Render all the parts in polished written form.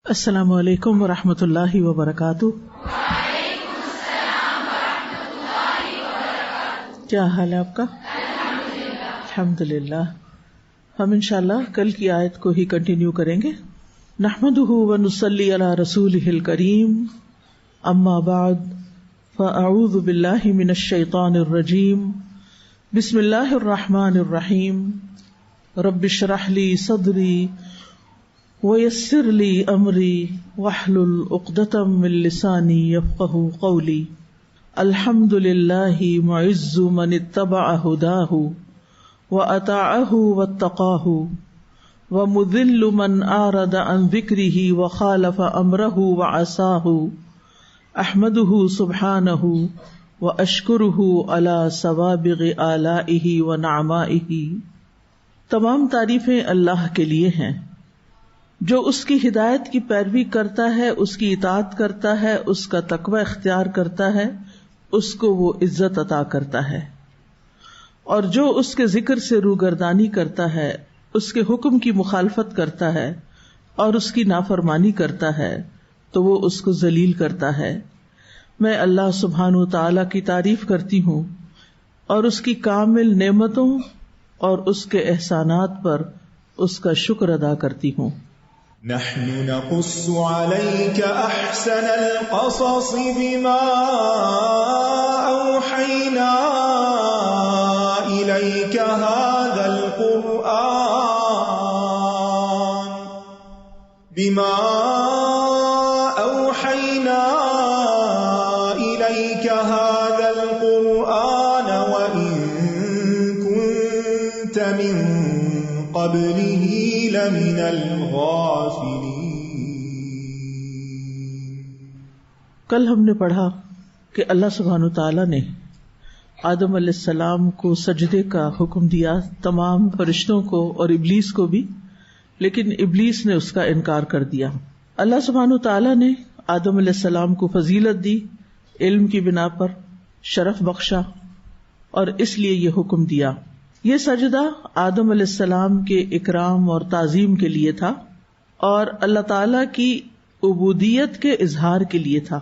السلام علیکم ورحمۃ اللہ وبرکاتہ۔ وعلیکم السلام ورحمۃ اللہ وبرکاتہ۔ کیا حال ہے آپ کا؟ الحمدللہ۔ ہم انشاءاللہ کل کی آیت کو ہی کنٹینیو کریں گے۔ نحمدہ ونصلی علی رسولہ الکریم، اما بعد فاعوذ باللہ من الشیطان الرجیم، بسم اللہ الرحمن الرحیم۔ رب اشرح لی صدری ویسر لی امری واحلل عقدۃ من لسانی یفقہوا قولی۔ الحمد للہ معز من اتبع ہداہ واطاعہ واتقاہ ومذل من اعرض عن ذکرہ وخالف امرہ وعصاہ۔ احمدہ سبحانہ واشکرہ علی سوابغ آلائہ ونعمائہ۔ تمام تعریفیں اللہ کے لیے ہیں جو اس کی ہدایت کی پیروی کرتا ہے، اس کی اطاعت کرتا ہے، اس کا تقوی اختیار کرتا ہے، اس کو وہ عزت عطا کرتا ہے، اور جو اس کے ذکر سے روگردانی کرتا ہے، اس کے حکم کی مخالفت کرتا ہے اور اس کی نافرمانی کرتا ہے تو وہ اس کو ذلیل کرتا ہے۔ میں اللہ سبحانہ وتعالی کی تعریف کرتی ہوں اور اس کی کامل نعمتوں اور اس کے احسانات پر اس کا شکر ادا کرتی ہوں۔ نحن نقص عليك أحسن القصص بما أوحينا إليك هذا القرآن وإن كنت من قبله لمن کل ہم نے پڑھا کہ اللہ سبحانہ وتعالیٰ نے آدم علیہ السلام کو سجدے کا حکم دیا، تمام فرشتوں کو اور ابلیس کو بھی، لیکن ابلیس نے اس کا انکار کر دیا۔ اللہ سبحانہ وتعالیٰ نے آدم علیہ السلام کو فضیلت دی، علم کی بنا پر شرف بخشا، اور اس لیے یہ حکم دیا۔ یہ سجدہ آدم علیہ السلام کے اکرام اور تعظیم کے لیے تھا اور اللہ تعالی کی عبودیت کے اظہار کے لیے تھا،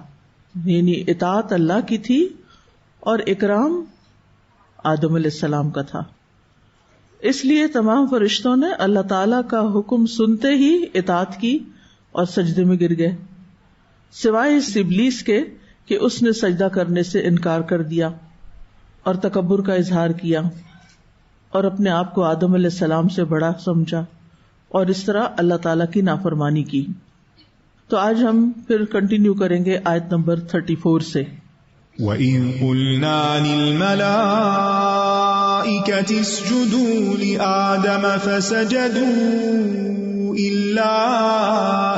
یعنی اطاعت اللہ کی تھی اور اکرام آدم علیہ السلام کا تھا۔ اس لیے تمام فرشتوں نے اللہ تعالی کا حکم سنتے ہی اطاعت کی اور سجدے میں گر گئے، سوائے اس ابلیس کے کہ اس نے سجدہ کرنے سے انکار کر دیا اور تکبر کا اظہار کیا اور اپنے آپ کو آدم علیہ السلام سے بڑا سمجھا اور اس طرح اللہ تعالیٰ کی نافرمانی کی۔ تو آج ہم پھر کنٹینیو کریں گے آیت نمبر 34 سے۔ وَإِذْ قُلْنَا لِلْمَلَائِكَةِ اسْجُدُوا لِآدَمَ فَسَجَدُوا إِلَّا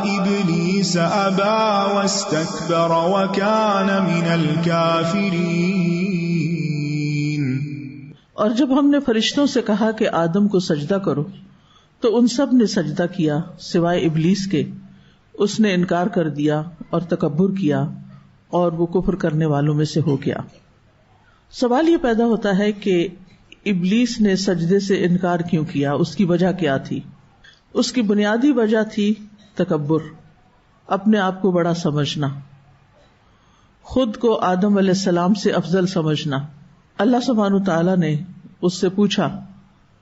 إِبْلِيسَ أَبَى وَاسْتَكْبَرَ وَكَانَ مِنَ الْكَافِرِينَ۔ اور جب ہم نے فرشتوں سے کہا کہ آدم کو سجدہ کرو تو ان سب نے سجدہ کیا سوائے ابلیس کے، اس نے انکار کر دیا اور تکبر کیا اور وہ کفر کرنے والوں میں سے ہو گیا۔ سوال یہ پیدا ہوتا ہے کہ ابلیس نے سجدے سے انکار کیوں کیا، اس کی وجہ کیا تھی؟ اس کی بنیادی وجہ تھی تکبر، اپنے آپ کو بڑا سمجھنا، خود کو آدم علیہ السلام سے افضل سمجھنا۔ اللہ سبحانہ تعالیٰ نے اس سے پوچھا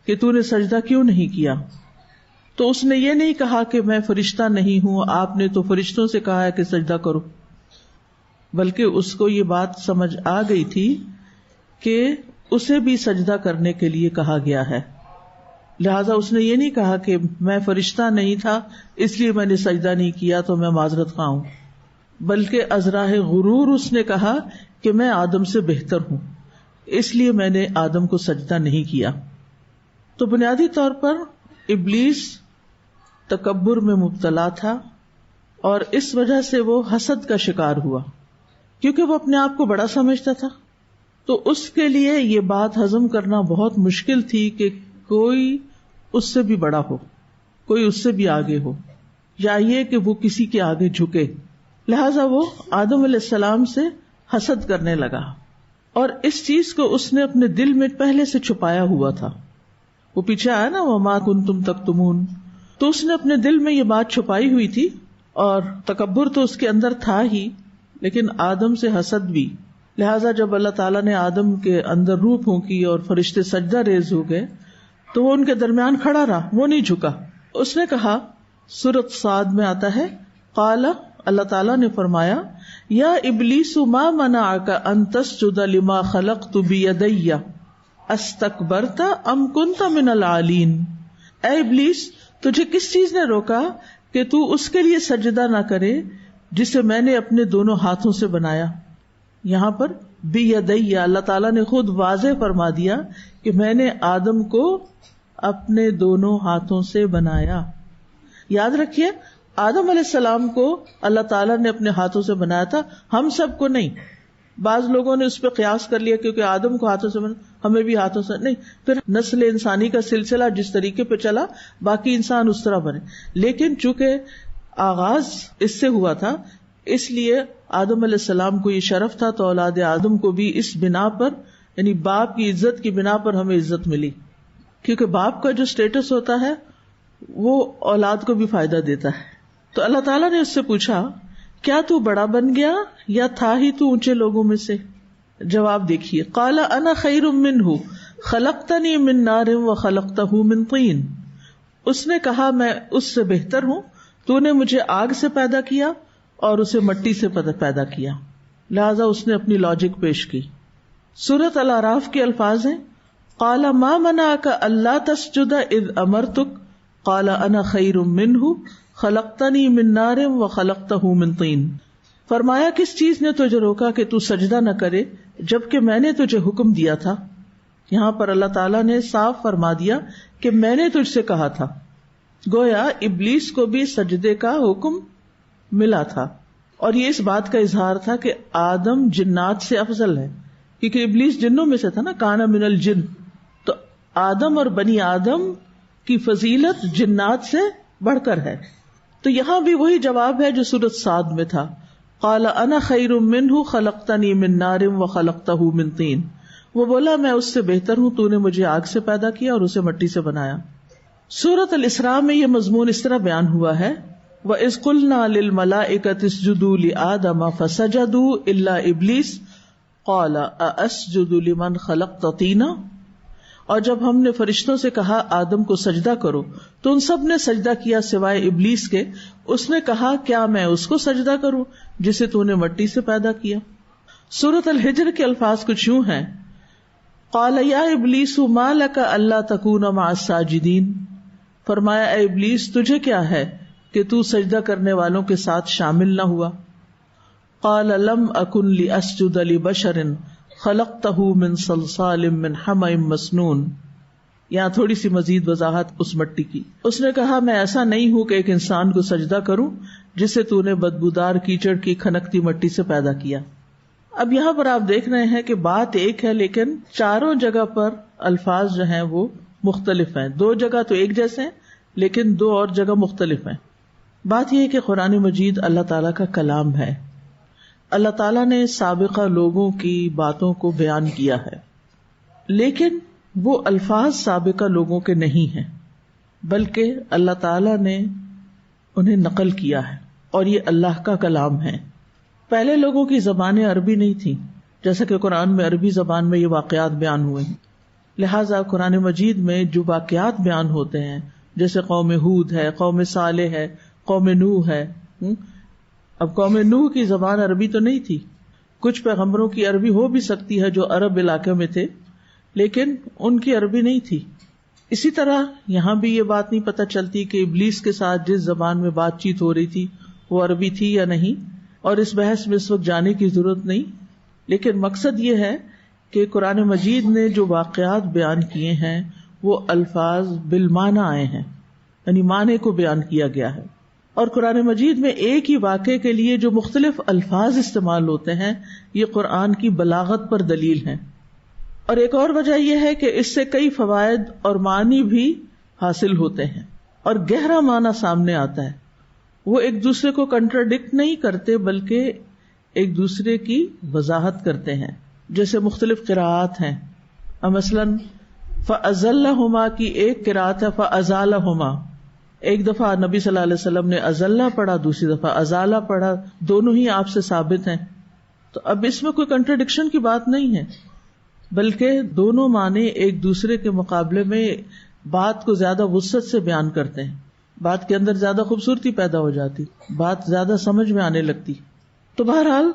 کہ تو نے سجدہ کیوں نہیں کیا؟ تو اس نے یہ نہیں کہا کہ میں فرشتہ نہیں ہوں، آپ نے تو فرشتوں سے کہا ہے کہ سجدہ کرو، بلکہ اس کو یہ بات سمجھ آ گئی تھی کہ اسے بھی سجدہ کرنے کے لیے کہا گیا ہے، لہذا اس نے یہ نہیں کہا کہ میں فرشتہ نہیں تھا اس لیے میں نے سجدہ نہیں کیا تو میں معذرت خواہ ہوں، بلکہ از راہ غرور اس نے کہا کہ میں آدم سے بہتر ہوں اس لیے میں نے آدم کو سجدہ نہیں کیا۔ تو بنیادی طور پر ابلیس تکبر میں مبتلا تھا اور اس وجہ سے وہ حسد کا شکار ہوا، کیونکہ وہ اپنے آپ کو بڑا سمجھتا تھا۔ تو اس کے لیے یہ بات ہضم کرنا بہت مشکل تھی کہ کوئی اس سے بھی بڑا ہو، کوئی اس سے بھی آگے ہو، یا یہ کہ وہ کسی کے آگے جھکے، لہذا وہ آدم علیہ السلام سے حسد کرنے لگا، اور اس چیز کو اس نے اپنے دل میں پہلے سے چھپایا ہوا تھا۔ وہ پیچھے آیا نا وما کنتم تکتمون، تو اس نے اپنے دل میں یہ بات چھپائی ہوئی تھی اور تکبر تو اس کے اندر تھا ہی، لیکن آدم سے حسد بھی. لہٰذا جب اللہ تعالیٰ نے آدم کے اندر روح پھونکی اور فرشتے سجدہ ریز ہو گئے تو وہ ان کے درمیان کھڑا رہا، وہ نہیں جھکا. اس نے کہا، سورۃ صاد میں آتا ہے، قال، اللہ تعالیٰ نے فرمایا، یا ابلیس ما منعک ان تسجد لما خلقت بیدی استکبرت ام کنت من العالین. اے ابلیس، تجھے کس چیز نے روکا کہ تو اس کے لیے سجدہ نہ کرے جسے میں نے اپنے دونوں ہاتھوں سے بنایا. یہاں پر بیدی اللہ تعالیٰ نے خود واضح فرما دیا کہ میں نے آدم کو اپنے دونوں ہاتھوں سے بنایا. یاد رکھیے، آدم علیہ السلام کو اللہ تعالیٰ نے اپنے ہاتھوں سے بنایا تھا، ہم سب کو نہیں. بعض لوگوں نے اس پہ قیاس کر لیا کیونکہ آدم کو ہاتھوں سے بنا، ہمیں بھی ہاتھوں سے نہیں. پھر نسل انسانی کا سلسلہ جس طریقے پہ چلا باقی انسان اس طرح بنے. لیکن چونکہ آغاز اس سے ہوا تھا اس لیے آدم علیہ السلام کو یہ شرف تھا، تو اولاد آدم کو بھی اس بنا پر، یعنی باپ کی عزت کی بنا پر ہمیں عزت ملی. کیونکہ باپ کا جو سٹیٹس ہوتا ہے وہ اولاد کو بھی فائدہ دیتا ہے. تو اللہ تعالیٰ نے اس سے پوچھا، کیا تو بڑا بن گیا یا تھا ہی تو اونچے لوگوں میں سے؟ جواب دیکھیے، قال انا خیر منہ خلقتنی من نار وخلقتہ من طین. اس نے کہا، میں اس سے بہتر ہوں، تو نے مجھے آگ سے پیدا کیا اور اسے مٹی سے پیدا کیا. لہذا اس نے اپنی لاجک پیش کی. سورۃ الاعراف کے الفاظ ہیں، قال ما منعک الا تسجد اذ امرتک قال انا خیر منہ خلقتنی من نار وخلقتہ من طین. فرمایا، کس چیز نے تجھے روکا کہ تو سجدہ نہ کرے جبکہ میں نے تجھے حکم دیا تھا. یہاں پر اللہ تعالیٰ نے صاف فرما دیا کہ میں نے تجھ سے کہا تھا. گویا ابلیس کو بھی سجدے کا حکم ملا تھا، اور یہ اس بات کا اظہار تھا کہ آدم جنات سے افضل ہے، کیونکہ ابلیس جنوں میں سے تھا نا، کان من الجن. تو آدم اور بنی آدم کی فضیلت جنات سے بڑھ کر ہے. تو یہاں بھی وہی جواب ہے جو سورۃ صاد میں تھا، قال انا خیر منہ خلقتنی من نار وخلقتہ من طین. وہ بولا، میں اس سے بہتر ہوں، تو نے مجھے آگ سے پیدا کیا اور اسے مٹی سے بنایا. سورۃ الاسراء میں یہ مضمون اس طرح بیان ہوا ہے، وَإِذْ قُلْنَا لِلْمَلَائِكَةِ اسْجُدُوا لِآدَمَ فَسَجَدُوا إِلَّا إِبْلِيسَ قَالَ أَأَسْجُدُ لِمَنْ خَلَقْتَ طِينًا. اور جب ہم نے فرشتوں سے کہا آدم کو سجدہ کرو تو ان سب نے سجدہ کیا سوائے ابلیس کے. اس نے کہا، کیا میں اس کو سجدہ کروں جسے تو نے مٹی سے پیدا کیا. سورۃ الحجر کے الفاظ کچھ یوں ہیں، قال یا ابلیس ما لک الا تکون مع الساجدین. فرمایا، اے ابلیس، تجھے کیا ہے کہ تو سجدہ کرنے والوں کے ساتھ شامل نہ ہوا. قال لم اکن لاسجد لبشر خلقتہ من صلصال من حمأ مسنون. یہاں تھوڑی سی مزید وضاحت اس مٹی کی. اس نے کہا، میں ایسا نہیں ہوں کہ ایک انسان کو سجدہ کروں جسے تو نے بدبودار کیچڑ کی کھنکتی مٹی سے پیدا کیا. اب یہاں پر آپ دیکھ رہے ہیں کہ بات ایک ہے لیکن چاروں جگہ پر الفاظ جو ہیں وہ مختلف ہیں. دو جگہ تو ایک جیسے ہیں لیکن دو اور جگہ مختلف ہیں. بات یہ ہے کہ قرآن مجید اللہ تعالیٰ کا کلام ہے. اللہ تعالیٰ نے سابقہ لوگوں کی باتوں کو بیان کیا ہے، لیکن وہ الفاظ سابقہ لوگوں کے نہیں ہیں، بلکہ اللہ تعالیٰ نے انہیں نقل کیا ہے اور یہ اللہ کا کلام ہے. پہلے لوگوں کی زبانیں عربی نہیں تھیں، جیسا کہ قرآن میں عربی زبان میں یہ واقعات بیان ہوئے ہیں. لہٰذا قرآن مجید میں جو واقعات بیان ہوتے ہیں، جیسے قوم ہود ہے، قوم صالح ہے، قوم نوح ہے. اب قوم نوح کی زبان عربی تو نہیں تھی. کچھ پیغمبروں کی عربی ہو بھی سکتی ہے جو عرب علاقے میں تھے، لیکن ان کی عربی نہیں تھی. اسی طرح یہاں بھی یہ بات نہیں پتہ چلتی کہ ابلیس کے ساتھ جس زبان میں بات چیت ہو رہی تھی وہ عربی تھی یا نہیں، اور اس بحث میں اس وقت جانے کی ضرورت نہیں. لیکن مقصد یہ ہے کہ قرآن مجید نے جو واقعات بیان کیے ہیں وہ الفاظ بالمعنی آئے ہیں، یعنی معنی کو بیان کیا گیا ہے. اور قرآن مجید میں ایک ہی واقعے کے لیے جو مختلف الفاظ استعمال ہوتے ہیں یہ قرآن کی بلاغت پر دلیل ہے. اور ایک اور وجہ یہ ہے کہ اس سے کئی فوائد اور معنی بھی حاصل ہوتے ہیں اور گہرا معنی سامنے آتا ہے. وہ ایک دوسرے کو کنٹراڈکٹ نہیں کرتے بلکہ ایک دوسرے کی وضاحت کرتے ہیں. جیسے مختلف قراءات ہیں، مثلاً فَأَزَلَّهُمَا کی ایک قراءت ہے فَأَزَالَهُمَا، ایک دفعہ نبی صلی اللہ علیہ وسلم نے ازلہ پڑھا, دوسری دفعہ ازالہ پڑھا, دونوں ہی آپ سے ثابت ہیں. تو اب اس میں کوئی کنٹراڈکشن کی بات نہیں ہے, بلکہ دونوں معنی ایک دوسرے کے مقابلے میں بات کو زیادہ وسعت سے بیان کرتے ہیں, بات کے اندر زیادہ خوبصورتی پیدا ہو جاتی, بات زیادہ سمجھ میں آنے لگتی. تو بہرحال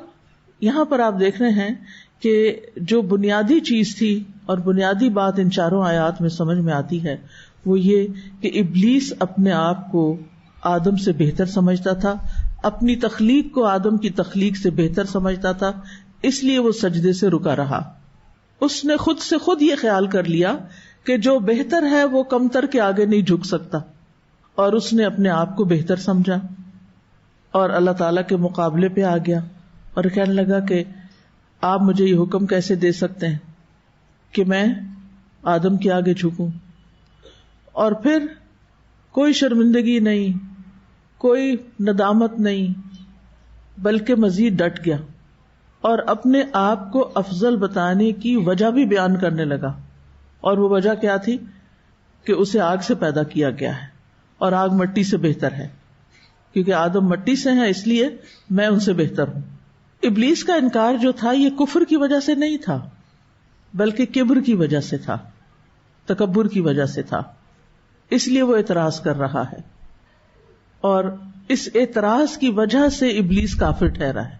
یہاں پر آپ دیکھ رہے ہیں کہ جو بنیادی چیز تھی اور بنیادی بات ان چاروں آیات میں سمجھ میں آتی ہے وہ یہ کہ ابلیس اپنے آپ کو آدم سے بہتر سمجھتا تھا, اپنی تخلیق کو آدم کی تخلیق سے بہتر سمجھتا تھا, اس لیے وہ سجدے سے رکا رہا. اس نے خود سے خود یہ خیال کر لیا کہ جو بہتر ہے وہ کمتر کے آگے نہیں جھک سکتا, اور اس نے اپنے آپ کو بہتر سمجھا اور اللہ تعالیٰ کے مقابلے پہ آ گیا اور کہنے لگا کہ آپ مجھے یہ حکم کیسے دے سکتے ہیں کہ میں آدم کے آگے جھکوں. اور پھر کوئی شرمندگی نہیں, کوئی ندامت نہیں, بلکہ مزید ڈٹ گیا اور اپنے آپ کو افضل بتانے کی وجہ بھی بیان کرنے لگا. اور وہ وجہ کیا تھی کہ اسے آگ سے پیدا کیا گیا ہے اور آگ مٹی سے بہتر ہے, کیونکہ آدم مٹی سے ہیں اس لیے میں ان سے بہتر ہوں. ابلیس کا انکار جو تھا یہ کفر کی وجہ سے نہیں تھا, بلکہ کبر کی وجہ سے تھا, تکبر کی وجہ سے تھا, اس لیے وہ اعتراض کر رہا ہے. اور اس اعتراض کی وجہ سے ابلیس کافر ٹھہرا ہے,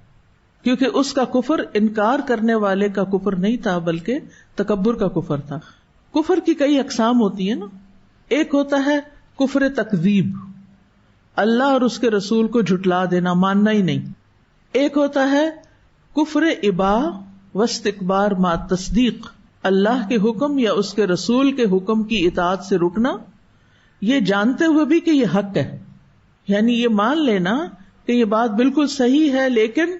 کیونکہ اس کا کفر انکار کرنے والے کا کفر نہیں تھا بلکہ تکبر کا کفر تھا. کفر کی کئی اقسام ہوتی ہیں نا. ایک ہوتا ہے کفر تکذیب, اللہ اور اس کے رسول کو جھٹلا دینا, ماننا ہی نہیں. ایک ہوتا ہے کفر ابا واستکبار مع تصدیق, اللہ کے حکم یا اس کے رسول کے حکم کی اطاعت سے رکنا, یہ جانتے ہوئے بھی کہ یہ حق ہے, یعنی یہ مان لینا کہ یہ بات بالکل صحیح ہے لیکن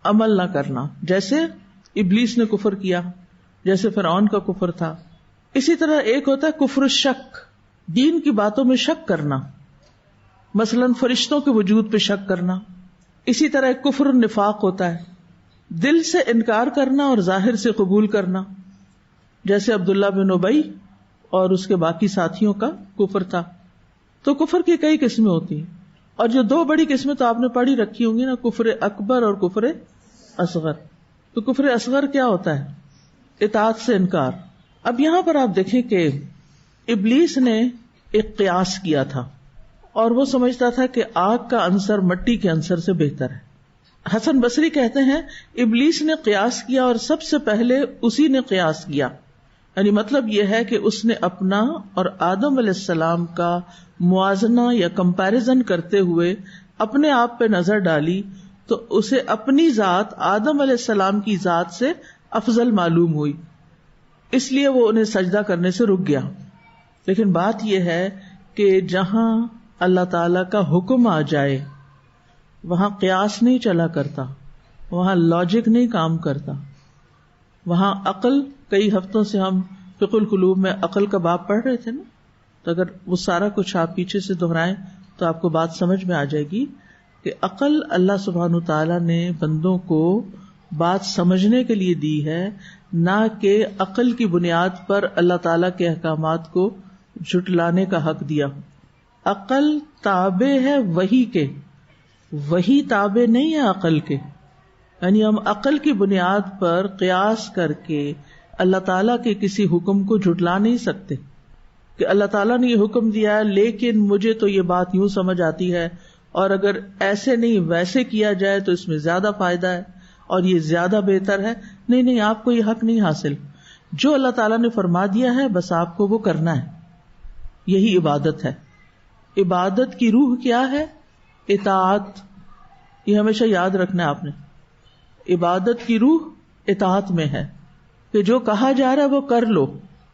عمل نہ کرنا, جیسے ابلیس نے کفر کیا, جیسے فرعون کا کفر تھا. اسی طرح ایک ہوتا ہے کفر الشک, دین کی باتوں میں شک کرنا, مثلا فرشتوں کے وجود پہ شک کرنا. اسی طرح ایک کفر النفاق ہوتا ہے, دل سے انکار کرنا اور ظاہر سے قبول کرنا, جیسے عبداللہ بن ابی اور اس کے باقی ساتھیوں کا کفر تھا. تو کفر کی کئی قسمیں ہوتی ہیں, اور جو دو بڑی قسمیں تو آپ نے پڑھی رکھی ہوں گی نا, کفر اکبر اور کفر اصغر. تو کفر اصغر کیا ہوتا ہے؟ اطاعت سے انکار. اب یہاں پر آپ دیکھیں کہ ابلیس نے ایک قیاس کیا تھا اور وہ سمجھتا تھا کہ آگ کا عنصر مٹی کے عنصر سے بہتر ہے. حسن بصری کہتے ہیں ابلیس نے قیاس کیا اور سب سے پہلے اسی نے قیاس کیا, یعنی مطلب یہ ہے کہ اس نے اپنا اور آدم علیہ السلام کا موازنہ یا کمپیریزن کرتے ہوئے اپنے آپ پہ نظر ڈالی تو اسے اپنی ذات آدم علیہ السلام کی ذات سے افضل معلوم ہوئی, اس لیے وہ انہیں سجدہ کرنے سے رک گیا. لیکن بات یہ ہے کہ جہاں اللہ تعالی کا حکم آ جائے وہاں قیاس نہیں چلا کرتا, وہاں لاجک نہیں کام کرتا, وہاں عقل. کئی ہفتوں سے ہم فقہ القلوب میں عقل کا باب پڑھ رہے تھے نا, تو اگر وہ سارا کچھ آپ پیچھے سے دہرائیں تو آپ کو بات سمجھ میں آ جائے گی کہ عقل اللہ سبحانہ تعالیٰ نے بندوں کو بات سمجھنے کے لیے دی ہے, نہ کہ عقل کی بنیاد پر اللہ تعالیٰ کے احکامات کو جھٹلانے کا حق دیا. عقل تابع ہے وحی کے, وحی تابع نہیں ہے عقل کے. یعنی ہم عقل کی بنیاد پر قیاس کر کے اللہ تعالیٰ کے کسی حکم کو جھٹلا نہیں سکتے کہ اللہ تعالیٰ نے یہ حکم دیا ہے لیکن مجھے تو یہ بات یوں سمجھ آتی ہے, اور اگر ایسے نہیں ویسے کیا جائے تو اس میں زیادہ فائدہ ہے اور یہ زیادہ بہتر ہے. نہیں, آپ کو یہ حق نہیں حاصل. جو اللہ تعالیٰ نے فرما دیا ہے بس آپ کو وہ کرنا ہے, یہی عبادت ہے. عبادت کی روح کیا ہے؟ اطاعت. یہ ہمیشہ یاد رکھنا ہے آپ نے, عبادت کی روح اطاعت میں ہے کہ جو کہا جا رہا ہے وہ کر لو.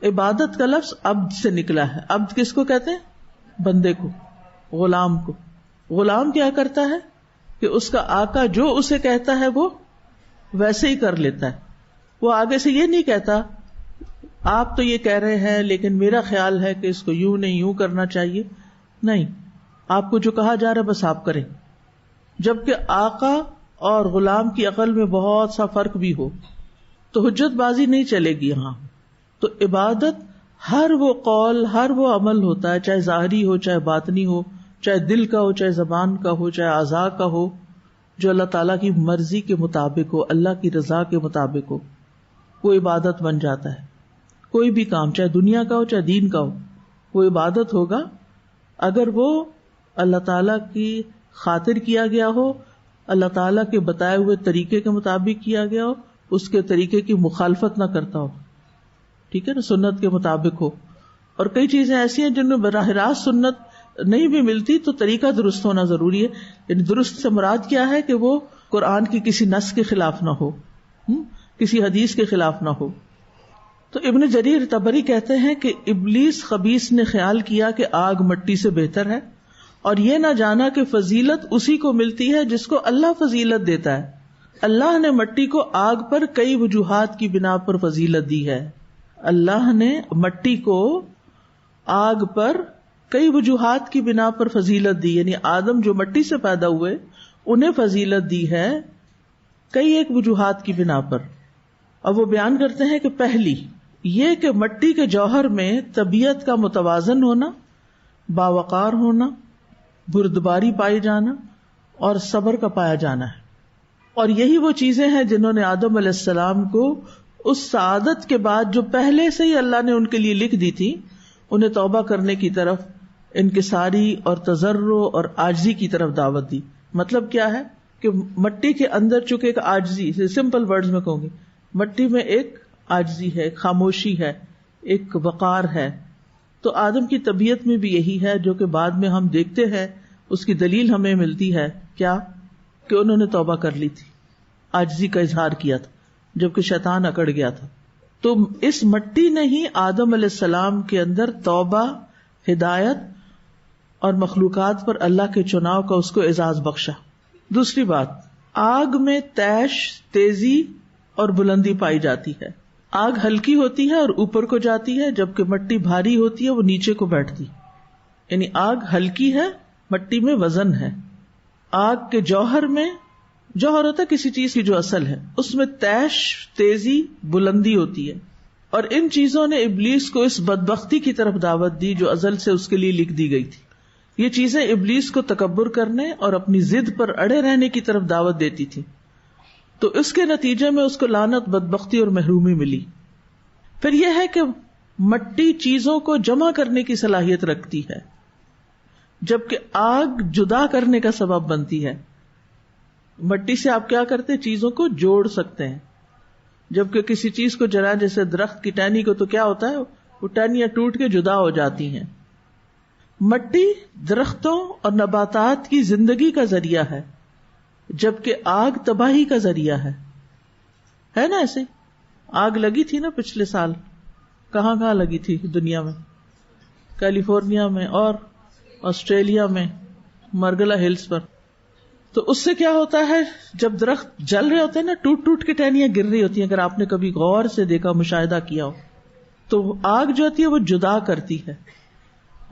عبادت کا لفظ عبد سے نکلا ہے. عبد کس کو کہتے ہیں؟ بندے کو, غلام کو. غلام کیا کرتا ہے کہ اس کا آقا جو اسے کہتا ہے وہ ویسے ہی کر لیتا ہے. وہ آگے سے یہ نہیں کہتا آپ تو یہ کہہ رہے ہیں لیکن میرا خیال ہے کہ اس کو یوں نہیں یوں کرنا چاہیے. نہیں, آپ کو جو کہا جا رہا ہے بس آپ کریں. جبکہ آقا اور غلام کی عقل میں بہت سا فرق بھی ہو تو حجت بازی نہیں چلے گی یہاں. تو عبادت ہر وہ قول، ہر وہ عمل ہوتا ہے، چاہے ظاہری ہو چاہے باطنی ہو، چاہے دل کا ہو چاہے زبان کا ہو چاہے اعضاء کا ہو، جو اللہ تعالیٰ کی مرضی کے مطابق ہو، اللہ کی رضا کے مطابق ہو، وہ عبادت بن جاتا ہے. کوئی بھی کام چاہے دنیا کا ہو چاہے دین کا ہو، وہ عبادت ہوگا اگر وہ اللہ تعالیٰ کی خاطر کیا گیا ہو، اللہ تعالیٰ کے بتائے ہوئے طریقے کے مطابق کیا گیا ہو، اس کے طریقے کی مخالفت نہ کرتا ہو. ٹھیک ہے نا، سنت کے مطابق ہو. اور کئی چیزیں ایسی ہیں جن میں براہ راست سنت نہیں بھی ملتی تو طریقہ درست ہونا ضروری ہے. یعنی درست سے مراد کیا ہے کہ وہ قرآن کی کسی نص کے خلاف نہ ہو، کسی حدیث کے خلاف نہ ہو. تو ابن جریر طبری کہتے ہیں کہ ابلیس خبیث نے خیال کیا کہ آگ مٹی سے بہتر ہے، اور یہ نہ جانا کہ فضیلت اسی کو ملتی ہے جس کو اللہ فضیلت دیتا ہے. اللہ نے مٹی کو آگ پر کئی وجوہات کی بنا پر فضیلت دی ہے. اللہ نے مٹی کو آگ پر کئی وجوہات کی بنا پر فضیلت دی، یعنی آدم جو مٹی سے پیدا ہوئے انہیں فضیلت دی ہے کئی ایک وجوہات کی بنا پر. اور وہ بیان کرتے ہیں کہ پہلی یہ کہ مٹی کے جوہر میں طبیعت کا متوازن ہونا، باوقار ہونا، بردباری پائی جانا اور صبر کا پایا جانا ہے. اور یہی وہ چیزیں ہیں جنہوں نے آدم علیہ السلام کو اس سعادت کے بعد جو پہلے سے ہی اللہ نے ان کے لیے لکھ دی تھی، انہیں توبہ کرنے کی طرف، انکساری اور تضرع اور عاجزی کی طرف دعوت دی. مطلب کیا ہے کہ مٹی کے اندر چونکہ ایک عاجزی، سمپل ورڈز میں کہوں گی، مٹی میں ایک عاجزی ہے، ایک خاموشی ہے، ایک وقار ہے. تو آدم کی طبیعت میں بھی یہی ہے جو کہ بعد میں ہم دیکھتے ہیں، اس کی دلیل ہمیں ملتی ہے کیا کہ انہوں نے توبہ کر لی تھی، عاجزی کا اظہار کیا تھا جبکہ شیطان اکڑ گیا تھا. تو اس مٹی نے ہی آدم علیہ السلام کے اندر توبہ، ہدایت اور مخلوقات پر اللہ کے چناؤ کا اس کو اعزاز بخشا. دوسری بات، آگ میں تیش، تیزی اور بلندی پائی جاتی ہے. آگ ہلکی ہوتی ہے اور اوپر کو جاتی ہے، جبکہ مٹی بھاری ہوتی ہے، وہ نیچے کو بیٹھتی. یعنی آگ ہلکی ہے، مٹی میں وزن ہے. آگ کے جوہر میں، جوہر ہوتا ہے کسی چیز کی جو اصل ہے، اس میں تیش، تیزی، بلندی ہوتی ہے. اور ان چیزوں نے ابلیس کو اس بدبختی کی طرف دعوت دی جو ازل سے اس کے لیے لکھ دی گئی تھی. یہ چیزیں ابلیس کو تکبر کرنے اور اپنی ضد پر اڑے رہنے کی طرف دعوت دیتی تھی. تو اس کے نتیجے میں اس کو لعنت، بدبختی اور محرومی ملی. پھر یہ ہے کہ مٹی چیزوں کو جمع کرنے کی صلاحیت رکھتی ہے، جبکہ آگ جدا کرنے کا سبب بنتی ہے. مٹی سے آپ کیا کرتے ہیں؟ چیزوں کو جوڑ سکتے ہیں، جبکہ کسی چیز کو جلا، جیسے درخت کی ٹہنی کو، تو کیا ہوتا ہے؟ وہ ٹہنیاں ٹوٹ کے جدا ہو جاتی ہیں. مٹی درختوں اور نباتات کی زندگی کا ذریعہ ہے، جبکہ آگ تباہی کا ذریعہ ہے نا. ایسے آگ لگی تھی نا پچھلے سال، کہاں کہاں لگی تھی دنیا میں، کیلیفورنیا میں اور آسٹریلیا میں، مرگلا ہلز پر. تو اس سے کیا ہوتا ہے، جب درخت جل رہے ہوتے ہیں نا، ٹوٹ ٹوٹ کے ٹہنیاں گر رہی ہوتی ہیں. اگر آپ نے کبھی غور سے دیکھا، مشاہدہ کیا ہو، تو آگ جو ہوتی ہے وہ جدا کرتی ہے.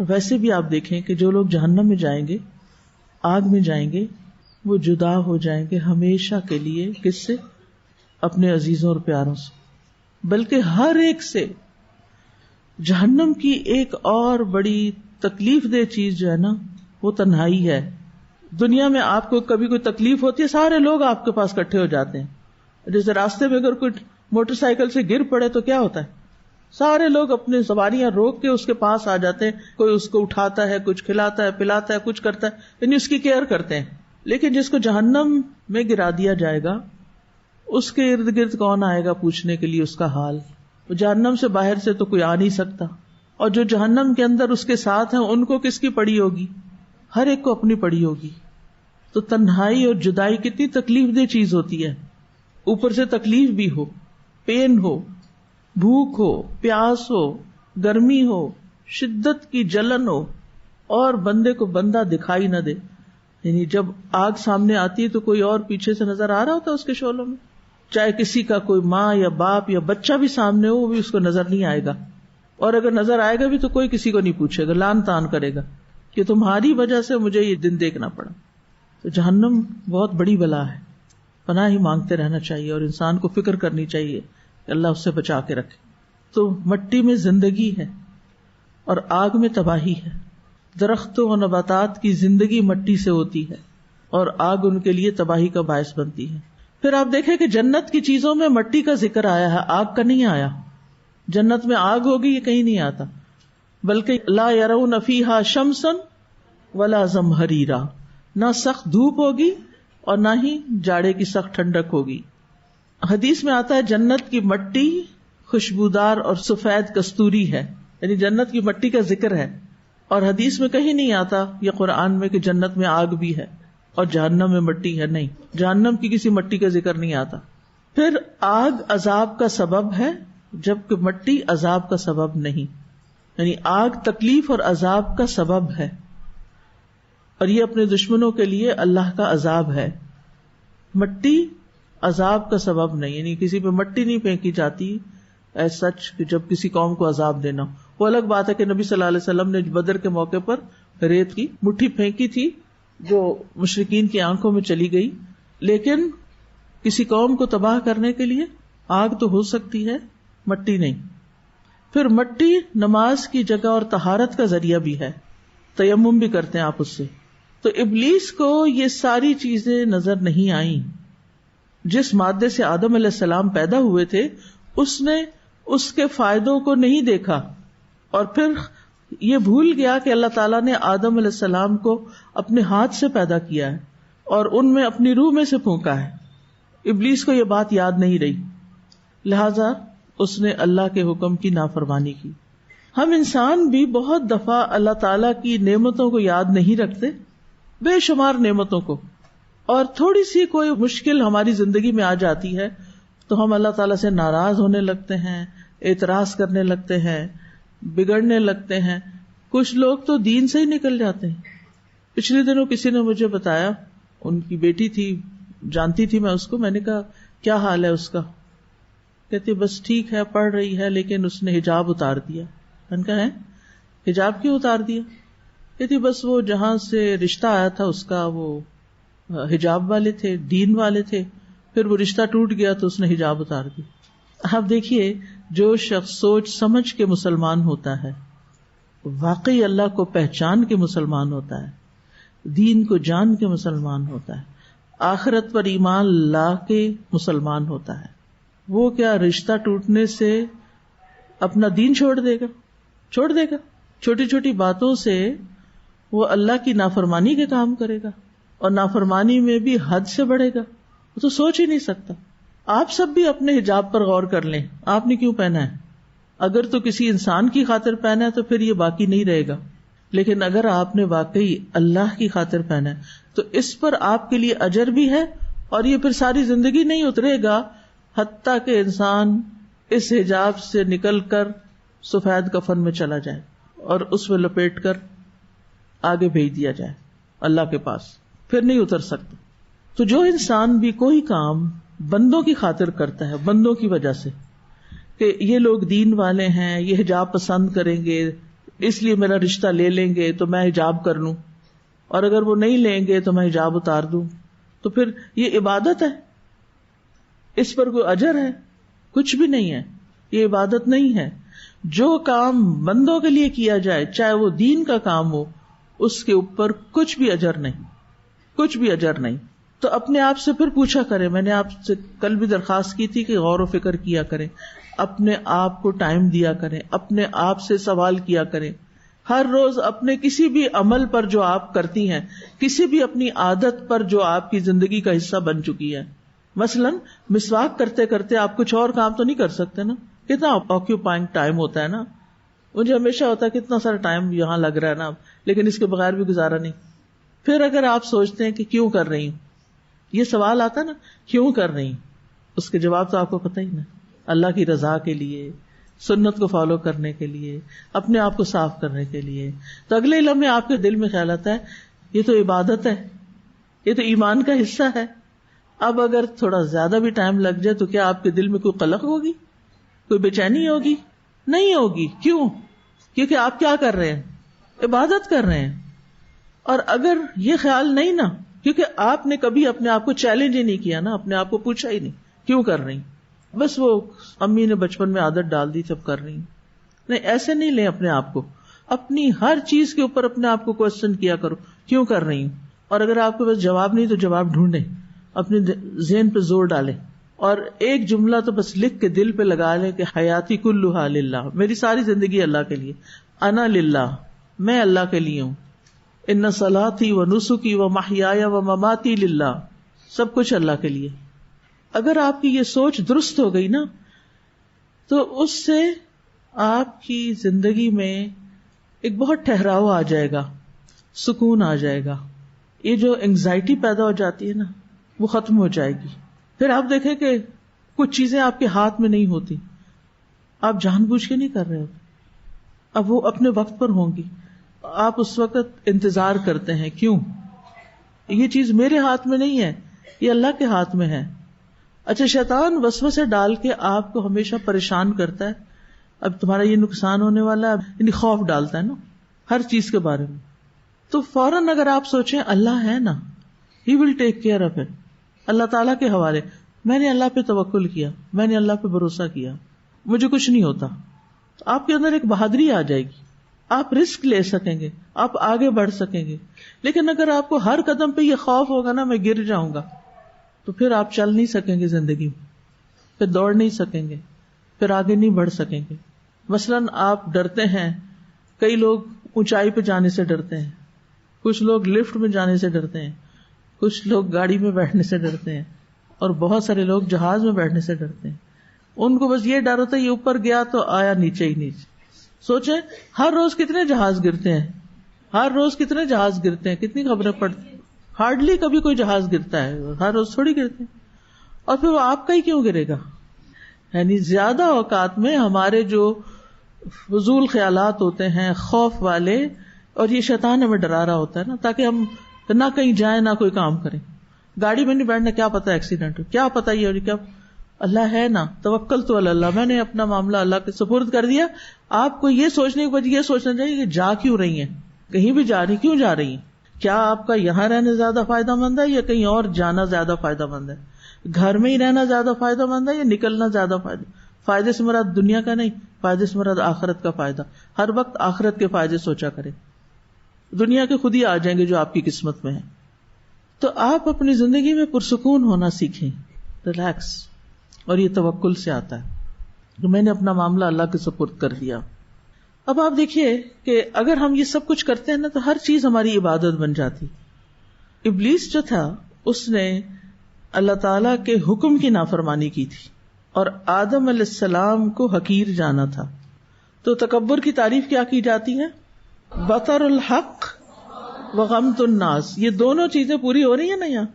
ویسے بھی آپ دیکھیں کہ جو لوگ جہنم میں جائیں گے، آگ میں جائیں گے، وہ جدا ہو جائیں گے ہمیشہ کے لیے. کس سے؟ اپنے عزیزوں اور پیاروں سے. بلکہ ہر ایک سے. جہنم کی ایک اور بڑی تکلیف دہ چیز جو ہے نا، وہ تنہائی ہے. دنیا میں آپ کو کبھی کوئی تکلیف ہوتی ہے، سارے لوگ آپ کے پاس اکٹھے ہو جاتے ہیں. جیسے راستے میں اگر کوئی موٹر سائیکل سے گر پڑے تو کیا ہوتا ہے؟ سارے لوگ اپنی سواریاں روک کے اس کے پاس آ جاتے ہیں. کوئی اس کو اٹھاتا ہے، کچھ کھلاتا ہے، پلاتا ہے، کچھ کرتا ہے، یعنی اس کی کیئر کرتے ہیں. لیکن جس کو جہنم میں گرا دیا جائے گا، اس کے ارد گرد کون آئے گا پوچھنے کے لیے اس کا حال؟ جہنم سے باہر سے تو کوئی آ نہیں سکتا. اور جو جہنم کے اندر اس کے ساتھ ہیں، ان کو کس کی پڑی ہوگی؟ ہر ایک کو اپنی پڑی ہوگی. تو تنہائی اور جدائی کتنی تکلیف دہ چیز ہوتی ہے. اوپر سے تکلیف بھی ہو، پین ہو، بھوک ہو، پیاس ہو، گرمی ہو، شدت کی جلن ہو، اور بندے کو بندہ دکھائی نہ دے. یعنی جب آگ سامنے آتی ہے تو کوئی اور پیچھے سے نظر آ رہا ہوتا ہے اس کے شعلوں میں، چاہے کسی کا کوئی ماں یا باپ یا بچہ بھی سامنے ہو، وہ بھی اس کو نظر نہیں آئے گا. اور اگر نظر آئے گا بھی تو کوئی کسی کو نہیں پوچھے گا، لان تان کرے گا کہ تمہاری وجہ سے مجھے یہ دن دیکھنا پڑا. تو جہنم بہت بڑی بلا ہے. پناہ ہی مانگتے رہنا چاہیے اور انسان کو فکر کرنی چاہیے کہ اللہ اس سے بچا کے رکھے. تو مٹی میں زندگی ہے اور آگ میں تباہی ہے. درختوں و نباتات کی زندگی مٹی سے ہوتی ہے اور آگ ان کے لیے تباہی کا باعث بنتی ہے. پھر آپ دیکھیں کہ جنت کی چیزوں میں مٹی کا ذکر آیا ہے، آگ کا نہیں آیا. جنت میں آگ ہوگی یہ کہیں نہیں آتا، بلکہ لا یرون فیہا شمسا ولا زمہریرا، نہ سخت دھوپ ہوگی اور نہ ہی جاڑے کی سخت ٹھنڈک ہوگی. حدیث میں آتا ہے جنت کی مٹی خوشبودار اور سفید کستوری ہے، یعنی جنت کی مٹی کا ذکر ہے. اور حدیث میں کہیں نہیں آتا یا قرآن میں کہ جنت میں آگ بھی ہے اور جہنم میں مٹی ہے، نہیں، جہنم کی کسی مٹی کا ذکر نہیں آتا. پھر آگ عذاب کا سبب ہے جبکہ مٹی عذاب کا سبب نہیں، یعنی آگ تکلیف اور عذاب کا سبب ہے اور یہ اپنے دشمنوں کے لیے اللہ کا عذاب ہے. مٹی عذاب کا سبب نہیں، یعنی کسی پہ مٹی نہیں پھینکی جاتی ایز سچ کہ جب کسی قوم کو عذاب دینا. وہ الگ بات ہے کہ نبی صلی اللہ علیہ وسلم نے بدر کے موقع پر ریت کی مٹھی پھینکی تھی جو مشرکین کی آنکھوں میں چلی گئی، لیکن کسی قوم کو تباہ کرنے کے لیے آگ تو ہو سکتی ہے، مٹی نہیں. پھر مٹی نماز کی جگہ اور طہارت کا ذریعہ بھی ہے، تیمم بھی کرتے ہیں آپ اس سے. تو ابلیس کو یہ ساری چیزیں نظر نہیں آئیں. جس مادے سے آدم علیہ السلام پیدا ہوئے تھے اس نے اس کے فائدوں کو نہیں دیکھا اور پھر یہ بھول گیا کہ اللہ تعالیٰ نے آدم علیہ السلام کو اپنے ہاتھ سے پیدا کیا ہے اور ان میں اپنی روح میں سے پھونکا ہے. ابلیس کو یہ بات یاد نہیں رہی، لہذا اس نے اللہ کے حکم کی نافرمانی کی. ہم انسان بھی بہت دفعہ اللہ تعالیٰ کی نعمتوں کو یاد نہیں رکھتے، بے شمار نعمتوں کو، اور تھوڑی سی کوئی مشکل ہماری زندگی میں آ جاتی ہے تو ہم اللہ تعالیٰ سے ناراض ہونے لگتے ہیں، اعتراض کرنے لگتے ہیں، بگڑنے لگتے ہیں. کچھ لوگ تو دین سے ہی نکل جاتے ہیں. پچھلے دنوں کسی نے مجھے بتایا، ان کی بیٹی تھی، جانتی تھی میں اس کو، میں نے کہا کیا حال ہے اس کا؟ کہتی بس ٹھیک ہے، پڑھ رہی ہے لیکن اس نے حجاب اتار دیا. میں نے کہا ہے حجاب کیوں اتار دیا؟ کہتی بس وہ جہاں سے رشتہ آیا تھا اس کا وہ حجاب والے تھے، دین والے تھے، پھر وہ رشتہ ٹوٹ گیا تو اس نے حجاب اتار دی. آپ دیکھیے جو شخص سوچ سمجھ کے مسلمان ہوتا ہے، واقعی اللہ کو پہچان کے مسلمان ہوتا ہے، دین کو جان کے مسلمان ہوتا ہے، آخرت پر ایمان لا کے مسلمان ہوتا ہے، وہ کیا رشتہ ٹوٹنے سے اپنا دین چھوڑ دے گا؟ چھوٹی چھوٹی باتوں سے وہ اللہ کی نافرمانی کے کام کرے گا اور نافرمانی میں بھی حد سے بڑھے گا. وہ تو سوچ ہی نہیں سکتا. آپ سب بھی اپنے حجاب پر غور کر لیں، آپ نے کیوں پہنا ہے؟ اگر تو کسی انسان کی خاطر پہنا ہے تو پھر یہ باقی نہیں رہے گا، لیکن اگر آپ نے واقعی اللہ کی خاطر پہنا ہے تو اس پر آپ کے لیے اجر بھی ہے اور یہ پھر ساری زندگی نہیں اترے گا حتیٰ کہ انسان اس حجاب سے نکل کر سفید کفن میں چلا جائے اور اس میں لپیٹ کر آگے بھیج دیا جائے اللہ کے پاس، پھر نہیں اتر سکتا. تو جو انسان بھی کوئی کام بندوں کی خاطر کرتا ہے، بندوں کی وجہ سے، کہ یہ لوگ دین والے ہیں، یہ حجاب پسند کریں گے اس لیے میرا رشتہ لے لیں گے تو میں حجاب کر لوں، اور اگر وہ نہیں لیں گے تو میں حجاب اتار دوں، تو پھر یہ عبادت ہے، اس پر کوئی اجر ہے؟ کچھ بھی نہیں ہے، یہ عبادت نہیں ہے. جو کام بندوں کے لیے کیا جائے چاہے وہ دین کا کام ہو اس کے اوپر کچھ بھی اجر نہیں، کچھ بھی اجر نہیں. تو اپنے آپ سے پھر پوچھا کریں، میں نے آپ سے کل بھی درخواست کی تھی کہ غور و فکر کیا کریں، اپنے آپ کو ٹائم دیا کریں، اپنے آپ سے سوال کیا کریں. ہر روز اپنے کسی بھی عمل پر جو آپ کرتی ہیں، کسی بھی اپنی عادت پر جو آپ کی زندگی کا حصہ بن چکی ہے، مثلاً مسواک کرتے کرتے آپ کچھ اور کام تو نہیں کر سکتے نا، کتنا آکیوپائنگ ٹائم ہوتا ہے نا. مجھے ہمیشہ ہوتا ہے کتنا سارا ٹائم یہاں لگ رہا ہے نا، لیکن اس کے بغیر بھی گزارا نہیں. پھر اگر آپ سوچتے ہیں کہ کیوں کر رہی ہوں، یہ سوال آتا نا کیوں کر رہی ہوں، اس کے جواب تو آپ کو پتہ ہی نا، اللہ کی رضا کے لیے، سنت کو فالو کرنے کے لیے، اپنے آپ کو صاف کرنے کے لیے. تو اگلے لمحے آپ کے دل میں خیال آتا ہے یہ تو عبادت ہے، یہ تو ایمان کا حصہ ہے. اب اگر تھوڑا زیادہ بھی ٹائم لگ جائے تو کیا آپ کے دل میں کوئی قلق ہوگی، کوئی بے چینی ہوگی؟ نہیں ہوگی. کیوں؟ کیونکہ آپ کیا کر رہے ہیں؟ عبادت کر رہے ہیں. اور اگر یہ خیال نہیں نا، کیونکہ آپ نے کبھی اپنے آپ کو چیلنج ہی نہیں کیا نا، اپنے آپ کو پوچھا ہی نہیں کیوں کر رہی، بس وہ امی نے بچپن میں عادت ڈال دی تھی اب کر رہی ہوں. نہیں، ایسے نہیں لیں اپنے آپ کو. اپنی ہر چیز کے اوپر اپنے آپ کو کوشچن کیا کرو، کیوں کر رہی ہوں. اور اگر آپ کے پاس جواب نہیں تو جواب ڈھونڈیں، اپنے ذہن پہ زور ڈالیں، اور ایک جملہ تو بس لکھ کے دل پہ لگا لیں کہ حیاتی کلھا للہ، میری ساری زندگی اللہ کے لیے. انا للہ، میں اللہ کے لیے ہوں. ان صلاتی و نسکی و محیایا و مماتی للہ، سب کچھ اللہ کے لیے. اگر آپ کی یہ سوچ درست ہو گئی نا تو اس سے آپ کی زندگی میں ایک بہت ٹھہراؤ آ جائے گا، سکون آ جائے گا. یہ جو انگزائٹی پیدا ہو جاتی ہے نا وہ ختم ہو جائے گی. پھر آپ دیکھیں کہ کچھ چیزیں آپ کے ہاتھ میں نہیں ہوتی، آپ جان بوجھ کے نہیں کر رہے ہوتے، اب وہ اپنے وقت پر ہوں گی. آپ اس وقت انتظار کرتے ہیں، کیوں؟ یہ چیز میرے ہاتھ میں نہیں ہے، یہ اللہ کے ہاتھ میں ہے. اچھا، شیطان وسوسے ڈال کے آپ کو ہمیشہ پریشان کرتا ہے. اب تمہارا یہ نقصان ہونے والا ہے، یعنی خوف ڈالتا ہے نا ہر چیز کے بارے میں. تو فوراً اگر آپ سوچیں اللہ ہے نا، ہی ول ٹیک کیئر آف اٹ، اللہ تعالیٰ کے حوالے، میں نے اللہ پہ توکل کیا، میں نے اللہ پہ بھروسہ کیا، مجھے کچھ نہیں ہوتا. آپ کے اندر ایک بہادری آ جائے گی، آپ رسک لے سکیں گے، آپ آگے بڑھ سکیں گے. لیکن اگر آپ کو ہر قدم پہ یہ خوف ہوگا نا میں گر جاؤں گا، تو پھر آپ چل نہیں سکیں گے زندگی میں، پھر دوڑ نہیں سکیں گے، پھر آگے نہیں بڑھ سکیں گے. مثلاً آپ ڈرتے ہیں، کئی لوگ اونچائی پہ جانے سے ڈرتے ہیں، کچھ لوگ لفٹ میں جانے سے ڈرتے ہیں، کچھ لوگ گاڑی میں بیٹھنے سے ڈرتے ہیں، اور بہت سارے لوگ جہاز میں بیٹھنے سے ڈرتے ہیں. ان کو بس یہ ڈر ہوتا ہے یہ اوپر گیا تو آیا نیچے ہی نیچے. سوچیں ہر روز کتنے جہاز گرتے ہیں، ہر روز کتنے جہاز گرتے ہیں، کتنی خبریں پڑتی ہیں. ہارڈلی کبھی کوئی جہاز گرتا ہے، ہر روز تھوڑی گرتے ہیں. اور پھر وہ آپ کا ہی کیوں گرے گا؟ یعنی زیادہ اوقات میں ہمارے جو فضول خیالات ہوتے ہیں خوف والے، اور یہ شیطان ہمیں ڈرا رہا ہوتا ہے نا تاکہ ہم نہ کہیں جائیں نہ کوئی کام کریں. گاڑی میں نہیں بیٹھنا، کیا پتا ایکسیڈنٹ ہو، کیا پتا یہ، اور کیا اللہ ہے نا، توکلت علی اللہ، میں نے اپنا معاملہ اللہ کے سپرد کر دیا. آپ کو یہ سوچنے کے بعد یہ سوچنا چاہیے کہ جا کیوں رہی ہیں، کہیں بھی جا رہی کیوں جا رہی ہیں؟ کیا آپ کا یہاں رہنا زیادہ فائدہ مند ہے یا کہیں اور جانا زیادہ فائدہ مند ہے؟ گھر میں ہی رہنا زیادہ فائدہ مند ہے یا نکلنا زیادہ فائدے سے مراد دنیا کا نہیں، فائدے سے مراد آخرت کا فائدہ. ہر وقت آخرت کے فائدے سوچا کرے، دنیا کے خود ہی آ جائیں گے جو آپ کی قسمت میں ہے. تو آپ اپنی زندگی میں پرسکون ہونا سیکھیں، ریلیکس. اور یہ توکل سے آتا ہے کہ میں نے اپنا معاملہ اللہ کے سپرد کر دیا. اب آپ دیکھیے کہ اگر ہم یہ سب کچھ کرتے ہیں نا تو ہر چیز ہماری عبادت بن جاتی. ابلیس جو تھا اس نے اللہ تعالی کے حکم کی نافرمانی کی تھی اور آدم علیہ السلام کو حقیر جانا تھا. تو تکبر کی تعریف کیا کی جاتی ہے؟ بطر الحق و غمت الناس. یہ دونوں چیزیں پوری ہو رہی ہیں نا یہاں.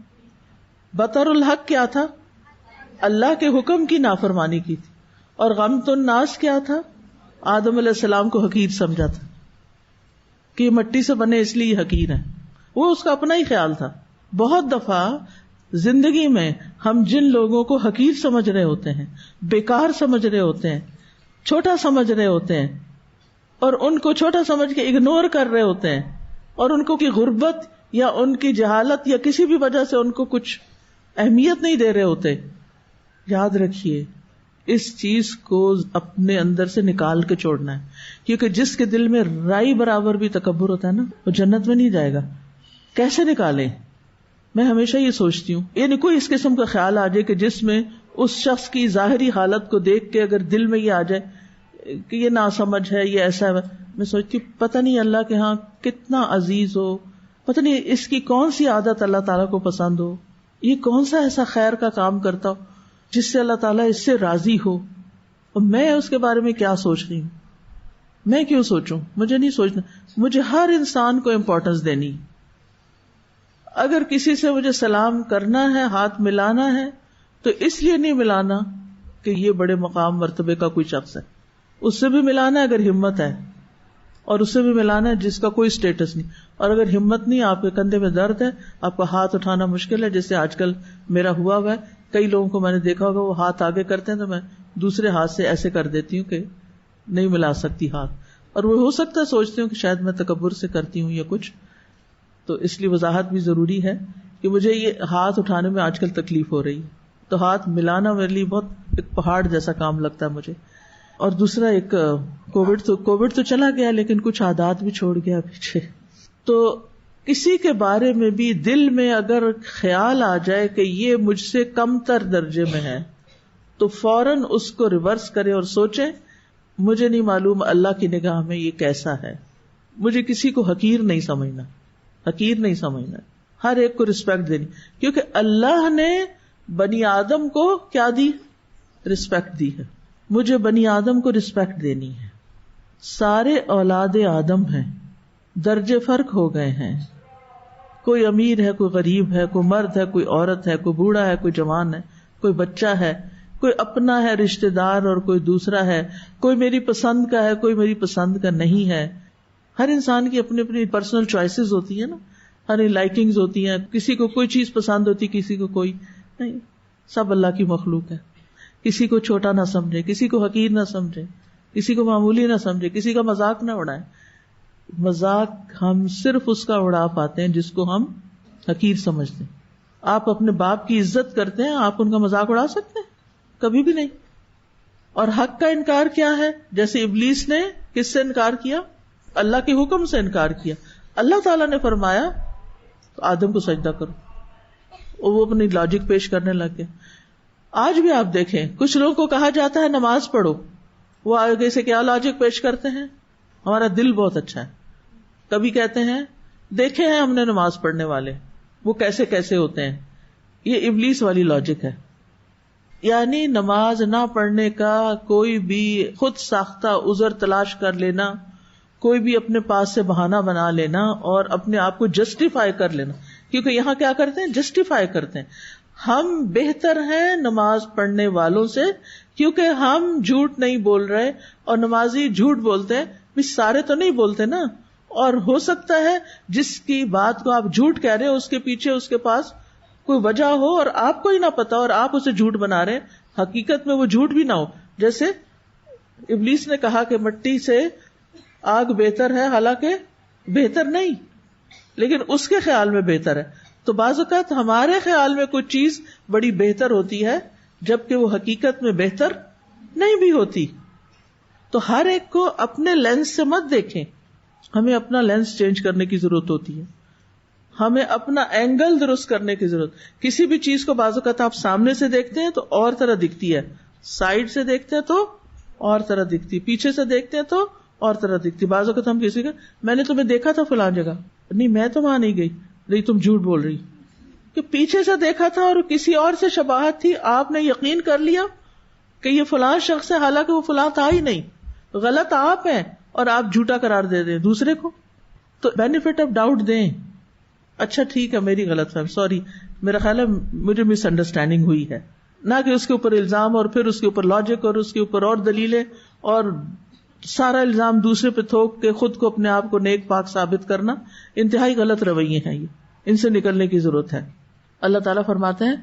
بطر الحق کیا تھا؟ اللہ کے حکم کی نافرمانی کی تھی. اور غمت الناس کیا تھا؟ آدم علیہ السلام کو حقیر سمجھا تھا کہ یہ مٹی سے بنے اس لیے حقیر ہیں. وہ اس کا اپنا ہی خیال تھا. بہت دفعہ زندگی میں ہم جن لوگوں کو حقیر سمجھ رہے ہوتے ہیں، بیکار سمجھ رہے ہوتے ہیں، چھوٹا سمجھ رہے ہوتے ہیں، اور ان کو چھوٹا سمجھ کے اگنور کر رہے ہوتے ہیں، اور ان کو کی غربت یا ان کی جہالت یا کسی بھی وجہ سے ان کو کچھ اہمیت نہیں دے رہے ہوتے، یاد رکھیے اس چیز کو اپنے اندر سے نکال کے چھوڑنا ہے. کیونکہ جس کے دل میں رائی برابر بھی تکبر ہوتا ہے نا وہ جنت میں نہیں جائے گا. کیسے نکالیں؟ میں ہمیشہ یہ سوچتی ہوں، یعنی کوئی اس قسم کا خیال آ جائے کہ جس میں اس شخص کی ظاہری حالت کو دیکھ کے اگر دل میں یہ آ جائے کہ یہ ناسمجھ ہے، یہ ایسا ہے، میں سوچتی ہوں پتہ نہیں اللہ کے ہاں کتنا عزیز ہو، پتہ نہیں اس کی کون سی عادت اللہ تعالیٰ کو پسند ہو، یہ کون سا ایسا خیر کا کام کرتا ہو جس سے اللہ تعالیٰ اس سے راضی ہو، اور میں اس کے بارے میں کیا سوچ رہی ہوں. میں کیوں سوچوں؟ مجھے نہیں سوچنا. مجھے ہر انسان کو امپورٹنس دینی. اگر کسی سے مجھے سلام کرنا ہے، ہاتھ ملانا ہے، تو اس لیے نہیں ملانا کہ یہ بڑے مقام مرتبے کا کوئی شخص ہے. اس سے بھی ملانا ہے اگر ہمت ہے، اور اس سے بھی ملانا ہے جس کا کوئی سٹیٹس نہیں. اور اگر ہمت نہیں، آپ کے کندھے میں درد ہے، آپ کا ہاتھ اٹھانا مشکل ہے، جیسے آج کل میرا ہوا ہے. کئی لوگوں کو میں نے دیکھا ہوگا وہ ہاتھ آگے کرتے ہیں تو میں دوسرے ہاتھ سے ایسے کر دیتی ہوں کہ نہیں ملا سکتی ہاتھ. اور وہ ہو سکتا ہے سوچتی ہوں کہ شاید میں تکبر سے کرتی ہوں یا کچھ. تو اس لیے وضاحت بھی ضروری ہے کہ مجھے یہ ہاتھ اٹھانے میں آج کل تکلیف ہو رہی ہے، تو ہاتھ ملانا میرے لیے بہت ایک پہاڑ جیسا کام لگتا ہے مجھے. اور دوسرا ایک کووڈ تو چلا گیا لیکن کچھ عادات بھی چھوڑ گیا پیچھے. تو کسی کے بارے میں بھی دل میں اگر خیال آ جائے کہ یہ مجھ سے کم تر درجے میں ہے تو فوراً اس کو ریورس کرے اور سوچے مجھے نہیں معلوم اللہ کی نگاہ میں یہ کیسا ہے. مجھے کسی کو حقیر نہیں سمجھنا, ہر ایک کو رسپیکٹ دینی, کیونکہ اللہ نے بنی آدم کو کیا دی؟ رسپیکٹ دی ہے. مجھے بنی آدم کو رسپیکٹ دینی ہے. سارے اولاد آدم ہیں, درجے فرق ہو گئے ہیں, کوئی امیر ہے, کوئی غریب ہے, کوئی مرد ہے, کوئی عورت ہے, کوئی بوڑھا ہے, کوئی جوان ہے, کوئی بچہ ہے, کوئی اپنا ہے رشتہ دار اور کوئی دوسرا ہے, کوئی میری پسند کا ہے, کوئی میری پسند کا نہیں ہے. ہر انسان کی اپنی اپنی پرسنل چوائسیز ہوتی ہیں نا, ہر لائکنگز ہوتی ہیں, کسی کو کوئی چیز پسند ہوتی, کسی کو کوئی نہیں. سب اللہ کی مخلوق ہے. کسی کو چھوٹا نہ سمجھے, کسی کو حقیر نہ سمجھے, کسی کو معمولی نہ سمجھے, کسی کا مذاق نہ اڑائے. مذاق ہم صرف اس کا اڑا پاتے ہیں جس کو ہم حقیر سمجھتے ہیں. آپ اپنے باپ کی عزت کرتے ہیں, آپ ان کا مذاق اڑا سکتے ہیں؟ کبھی بھی نہیں. اور حق کا انکار کیا ہے؟ جیسے ابلیس نے کس سے انکار کیا؟ اللہ کے حکم سے انکار کیا. اللہ تعالیٰ نے فرمایا آدم کو سجدہ کرو, وہ اپنی لاجک پیش کرنے لگ گئے. آج بھی آپ دیکھیں کچھ لوگوں کو کہا جاتا ہے نماز پڑھو, وہ آگے سے کیا لاجک پیش کرتے ہیں؟ ہمارا دل بہت اچھا ہے. کبھی کہتے ہیں دیکھے ہیں ہم نے نماز پڑھنے والے, وہ کیسے کیسے ہوتے ہیں. یہ ابلیس والی لاجک ہے. یعنی نماز نہ پڑھنے کا کوئی بھی خود ساختہ عذر تلاش کر لینا, کوئی بھی اپنے پاس سے بہانہ بنا لینا اور اپنے آپ کو جسٹیفائی کر لینا. کیونکہ یہاں کیا کرتے ہیں؟ جسٹیفائی کرتے ہیں. ہم بہتر ہیں نماز پڑھنے والوں سے کیونکہ ہم جھوٹ نہیں بول رہے, اور نمازی جھوٹ بولتے ہیں. سارے تو نہیں بولتے نا, اور ہو سکتا ہے جس کی بات کو آپ جھوٹ کہہ رہے ہو اس کے پیچھے اس کے پاس کوئی وجہ ہو اور آپ کو ہی نہ پتا, اور آپ اسے جھوٹ بنا رہے ہیں, حقیقت میں وہ جھوٹ بھی نہ ہو. جیسے ابلیس نے کہا کہ مٹی سے آگ بہتر ہے, حالانکہ بہتر نہیں, لیکن اس کے خیال میں بہتر ہے. تو بعض اوقات ہمارے خیال میں کوئی چیز بڑی بہتر ہوتی ہے جبکہ وہ حقیقت میں بہتر نہیں بھی ہوتی. تو ہر ایک کو اپنے لینس سے مت دیکھیں, ہمیں اپنا لینس چینج کرنے کی ضرورت ہوتی ہے, ہمیں اپنا اینگل درست کرنے کی ضرورت. کسی بھی چیز کو بعض اوقات آپ سامنے سے دیکھتے ہیں تو اور طرح دکھتی ہے, سائڈ سے دیکھتے ہیں تو اور طرح دکھتی, پیچھے سے دیکھتے ہیں تو اور طرح دکھتی. بعض اوقات ہم کسی کا میں نے تمہیں دیکھا تھا فلان جگہ, نہیں میں تو وہاں نہیں گئی, نہیں تم جھوٹ بول رہی, کہ پیچھے سے دیکھا تھا اور کسی اور سے شباہت تھی, آپ نے یقین کر لیا کہ یہ فلاں شخص ہے, حالانکہ وہ فلاں تھا ہی نہیں. غلط آپ ہیں اور آپ جھوٹا قرار دے دیں دوسرے کو. تو بینیفٹ آف ڈاؤٹ دیں, اچھا ٹھیک ہے میری غلط فہمی, سوری, میرا خیال ہے مجھے مس انڈرسٹینڈنگ ہوئی ہے, نہ کہ اس کے اوپر الزام اور پھر اس کے اوپر لاجک اور اس کے اوپر اور دلیلیں اور سارا الزام دوسرے پہ تھوک کے خود کو اپنے آپ کو نیک پاک ثابت کرنا. انتہائی غلط رویے ہیں یہ, ان سے نکلنے کی ضرورت ہے. اللہ تعالیٰ فرماتے ہیں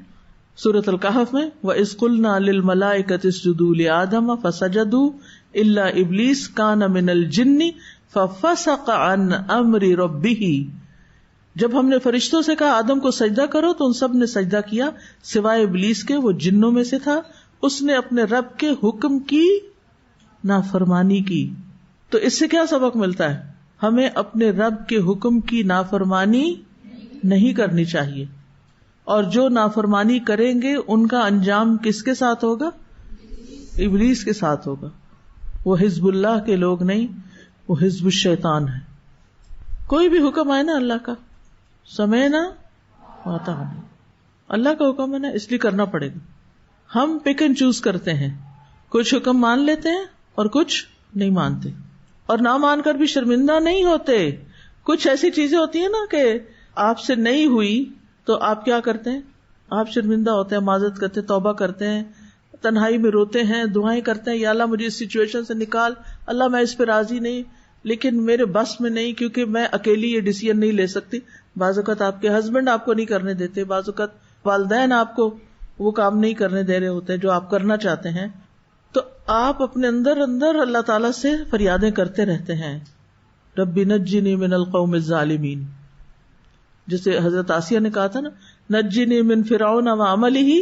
سورۃ الکہف میں, وَإِذْ قُلْنَا لِلْمَلَائِكَةِ اسْجُدُوا لِآدَمَ فَسَجَدُوا إِلَّا إِبْلِيسَ كَانَ مِنَ الْجِنِّ فَفَسَقَ عَنْ أَمْرِ رَبِّهِ. جب ہم نے فرشتوں سے کہا آدم کو سجدہ کرو تو ان سب نے سجدہ کیا سوائے ابلیس کے, وہ جنوں میں سے تھا, اس نے اپنے رب کے حکم کی نافرمانی کی. تو اس سے کیا سبق ملتا ہے؟ ہمیں اپنے رب کے حکم کی نافرمانی نہیں کرنی چاہیے, اور جو نافرمانی کریں گے ان کا انجام کس کے ساتھ ہوگا؟ ابلیس کے ساتھ ہوگا. وہ حزب اللہ کے لوگ نہیں, وہ حزب الشیطان ہے. کوئی بھی حکم آئے نا اللہ کا, سمعنا وأطعنا, اللہ کا حکم ہے نا, اس لیے کرنا پڑے گا. ہم پک اینڈ چوز کرتے ہیں, کچھ حکم مان لیتے ہیں اور کچھ نہیں مانتے, اور نہ مان کر بھی شرمندہ نہیں ہوتے. کچھ ایسی چیزیں ہوتی ہیں نا کہ آپ سے نہیں ہوئی تو آپ کیا کرتے ہیں؟ آپ شرمندہ ہوتے ہیں, معذرت کرتے ہیں, توبہ کرتے ہیں, تنہائی میں روتے ہیں, دعائیں کرتے ہیں, یا اللہ مجھے اس سچویشن سے نکال, اللہ میں اس پہ راضی نہیں, لیکن میرے بس میں نہیں, کیونکہ میں اکیلی یہ ڈیسیژن نہیں لے سکتی. بعض اوقات آپ کے ہسبینڈ آپ کو نہیں کرنے دیتے, بعض اوقات والدین آپ کو وہ کام نہیں کرنے دے رہے ہوتے جو آپ کرنا چاہتے ہیں. تو آپ اپنے اندر اندر اللہ تعالیٰ سے فریادیں کرتے رہتے ہیں, رب نجنی من القوم الظالمین. جسے حضرت آسیہ نے کہا تھا نا, نجنی من فرعون وعملہ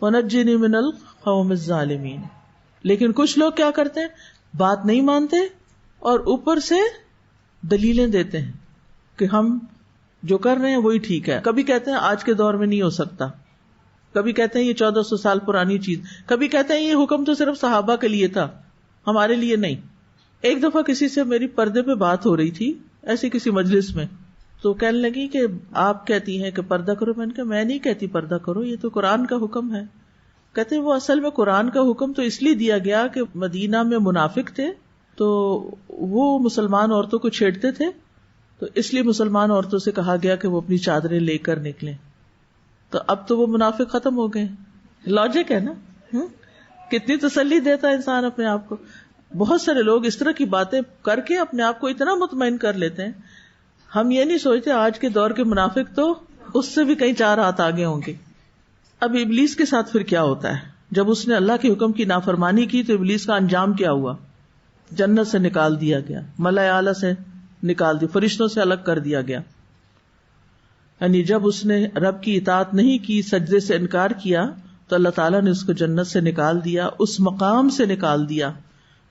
ونجنی من قوم الظالمین. لیکن کچھ لوگ کیا کرتے ہیں, بات نہیں مانتے اور اوپر سے دلیلیں دیتے ہیں کہ ہم جو کر رہے ہیں وہی ٹھیک ہے. کبھی کہتے ہیں آج کے دور میں نہیں ہو سکتا, کبھی کہتے ہیں یہ 1400 سال پرانی چیز, کبھی کہتے ہیں یہ حکم تو صرف صحابہ کے لیے تھا, ہمارے لیے نہیں. ایک دفعہ کسی سے میری پردے پہ بات ہو رہی تھی ایسی کسی مجلس میں, تو کہنے لگی کہ آپ کہتی ہیں کہ پردہ کرو. میں نے کہا میں نہیں کہتی پردہ کرو, یہ تو قرآن کا حکم ہے. کہتے ہیں وہ اصل میں قرآن کا حکم تو اس لیے دیا گیا کہ مدینہ میں منافق تھے تو وہ مسلمان عورتوں کو چھیڑتے تھے, تو اس لیے مسلمان عورتوں سے کہا گیا کہ وہ اپنی چادریں لے کر نکلیں. تو اب تو وہ منافق ختم ہو گئے. لاجک ہے نا, کتنی تسلی دیتا ہے انسان اپنے آپ کو. بہت سارے لوگ اس طرح کی باتیں کر کے اپنے آپ کو اتنا مطمئن کر لیتے ہیں. ہم یہ نہیں سوچتے آج کے دور کے منافق تو اس سے بھی کئی 4 ہاتھ آگے ہوں گے. اب ابلیس کے ساتھ پھر کیا ہوتا ہے؟ جب اس نے اللہ کے حکم کی نافرمانی کی تو ابلیس کا انجام کیا ہوا؟ جنت سے نکال دیا گیا, ملائے اعلیٰ سے نکال دیا, فرشتوں سے الگ کر دیا گیا. یعنی جب اس نے رب کی اطاعت نہیں کی, سجدے سے انکار کیا, تو اللہ تعالیٰ نے اس کو جنت سے نکال دیا, اس مقام سے نکال دیا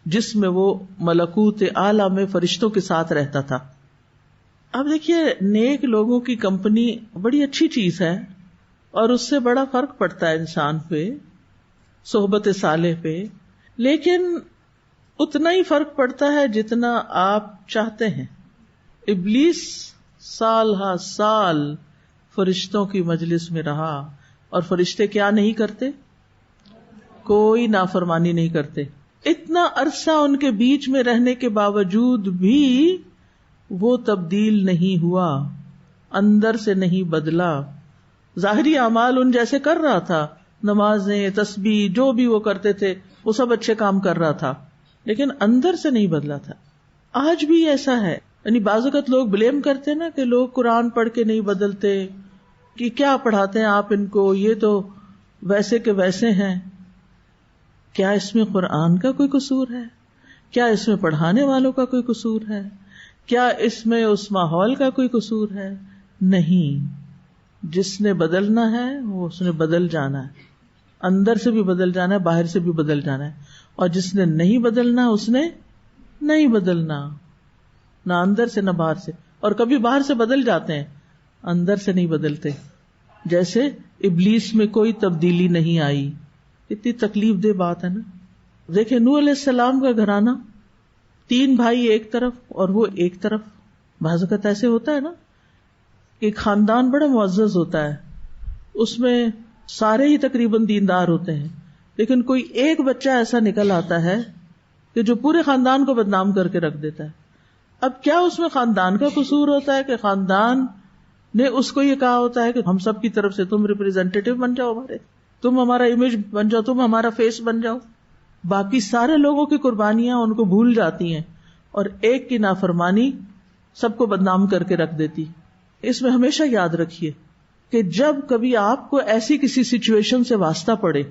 جس میں وہ ملکوت اعلیٰ میں فرشتوں کے ساتھ رہتا تھا. اب دیکھیے نیک لوگوں کی کمپنی بڑی اچھی چیز ہے اور اس سے بڑا فرق پڑتا ہے انسان پہ, صحبت صالح پہ, لیکن اتنا ہی فرق پڑتا ہے جتنا آپ چاہتے ہیں. ابلیس سال ہا سال فرشتوں کی مجلس میں رہا اور فرشتے کیا نہیں کرتے؟ کوئی نافرمانی نہیں کرتے. اتنا عرصہ ان کے بیچ میں رہنے کے باوجود بھی وہ تبدیل نہیں ہوا, اندر سے نہیں بدلا. ظاہری اعمال ان جیسے کر رہا تھا, نمازیں, تسبیح, جو بھی وہ کرتے تھے وہ سب اچھے کام کر رہا تھا, لیکن اندر سے نہیں بدلا تھا. آج بھی ایسا ہے. یعنی بعض اوقات لوگ بلیم کرتے نا کہ لوگ قرآن پڑھ کے نہیں بدلتے, کہ کیا پڑھاتے ہیں آپ ان کو, یہ تو ویسے کے ویسے ہیں. کیا اس میں قرآن کا کوئی قصور ہے؟ کیا اس میں پڑھانے والوں کا کوئی قصور ہے؟ کیا اس میں اس ماحول کا کوئی قصور ہے؟ نہیں. جس نے بدلنا ہے وہ اس نے بدل جانا ہے, اندر سے بھی بدل جانا ہے, باہر سے بھی بدل جانا ہے. اور جس نے نہیں بدلنا اس نے نہیں بدلنا, نہ اندر سے نہ باہر سے. اور کبھی باہر سے بدل جاتے ہیں, اندر سے نہیں بدلتے. جیسے ابلیس میں کوئی تبدیلی نہیں آئی. اتنی تکلیف دہ بات ہے نا. دیکھیں نوح علیہ السلام کا گھرانہ, 3 بھائی ایک طرف اور وہ ایک طرف. بعض اوقات ایسے ہوتا ہے نا کہ خاندان بڑا معزز ہوتا ہے, اس میں سارے ہی تقریباً دیندار ہوتے ہیں, لیکن کوئی ایک بچہ ایسا نکل آتا ہے کہ جو پورے خاندان کو بدنام کر کے رکھ دیتا ہے. اب کیا اس میں خاندان کا قصور ہوتا ہے کہ خاندان نے اس کو یہ کہا ہوتا ہے کہ ہم سب کی طرف سے تم ریپرزینٹیٹیو بن جاؤ ہمارے, تم ہمارا امیج بن جاؤ, تم ہمارا فیس بن جاؤ. باقی سارے لوگوں کی قربانیاں ان کو بھول جاتی ہیں اور ایک کی نافرمانی سب کو بدنام کر کے رکھ دیتی. اس میں ہمیشہ یاد رکھیے کہ جب کبھی آپ کو ایسی کسی سچویشن سے واسطہ پڑے,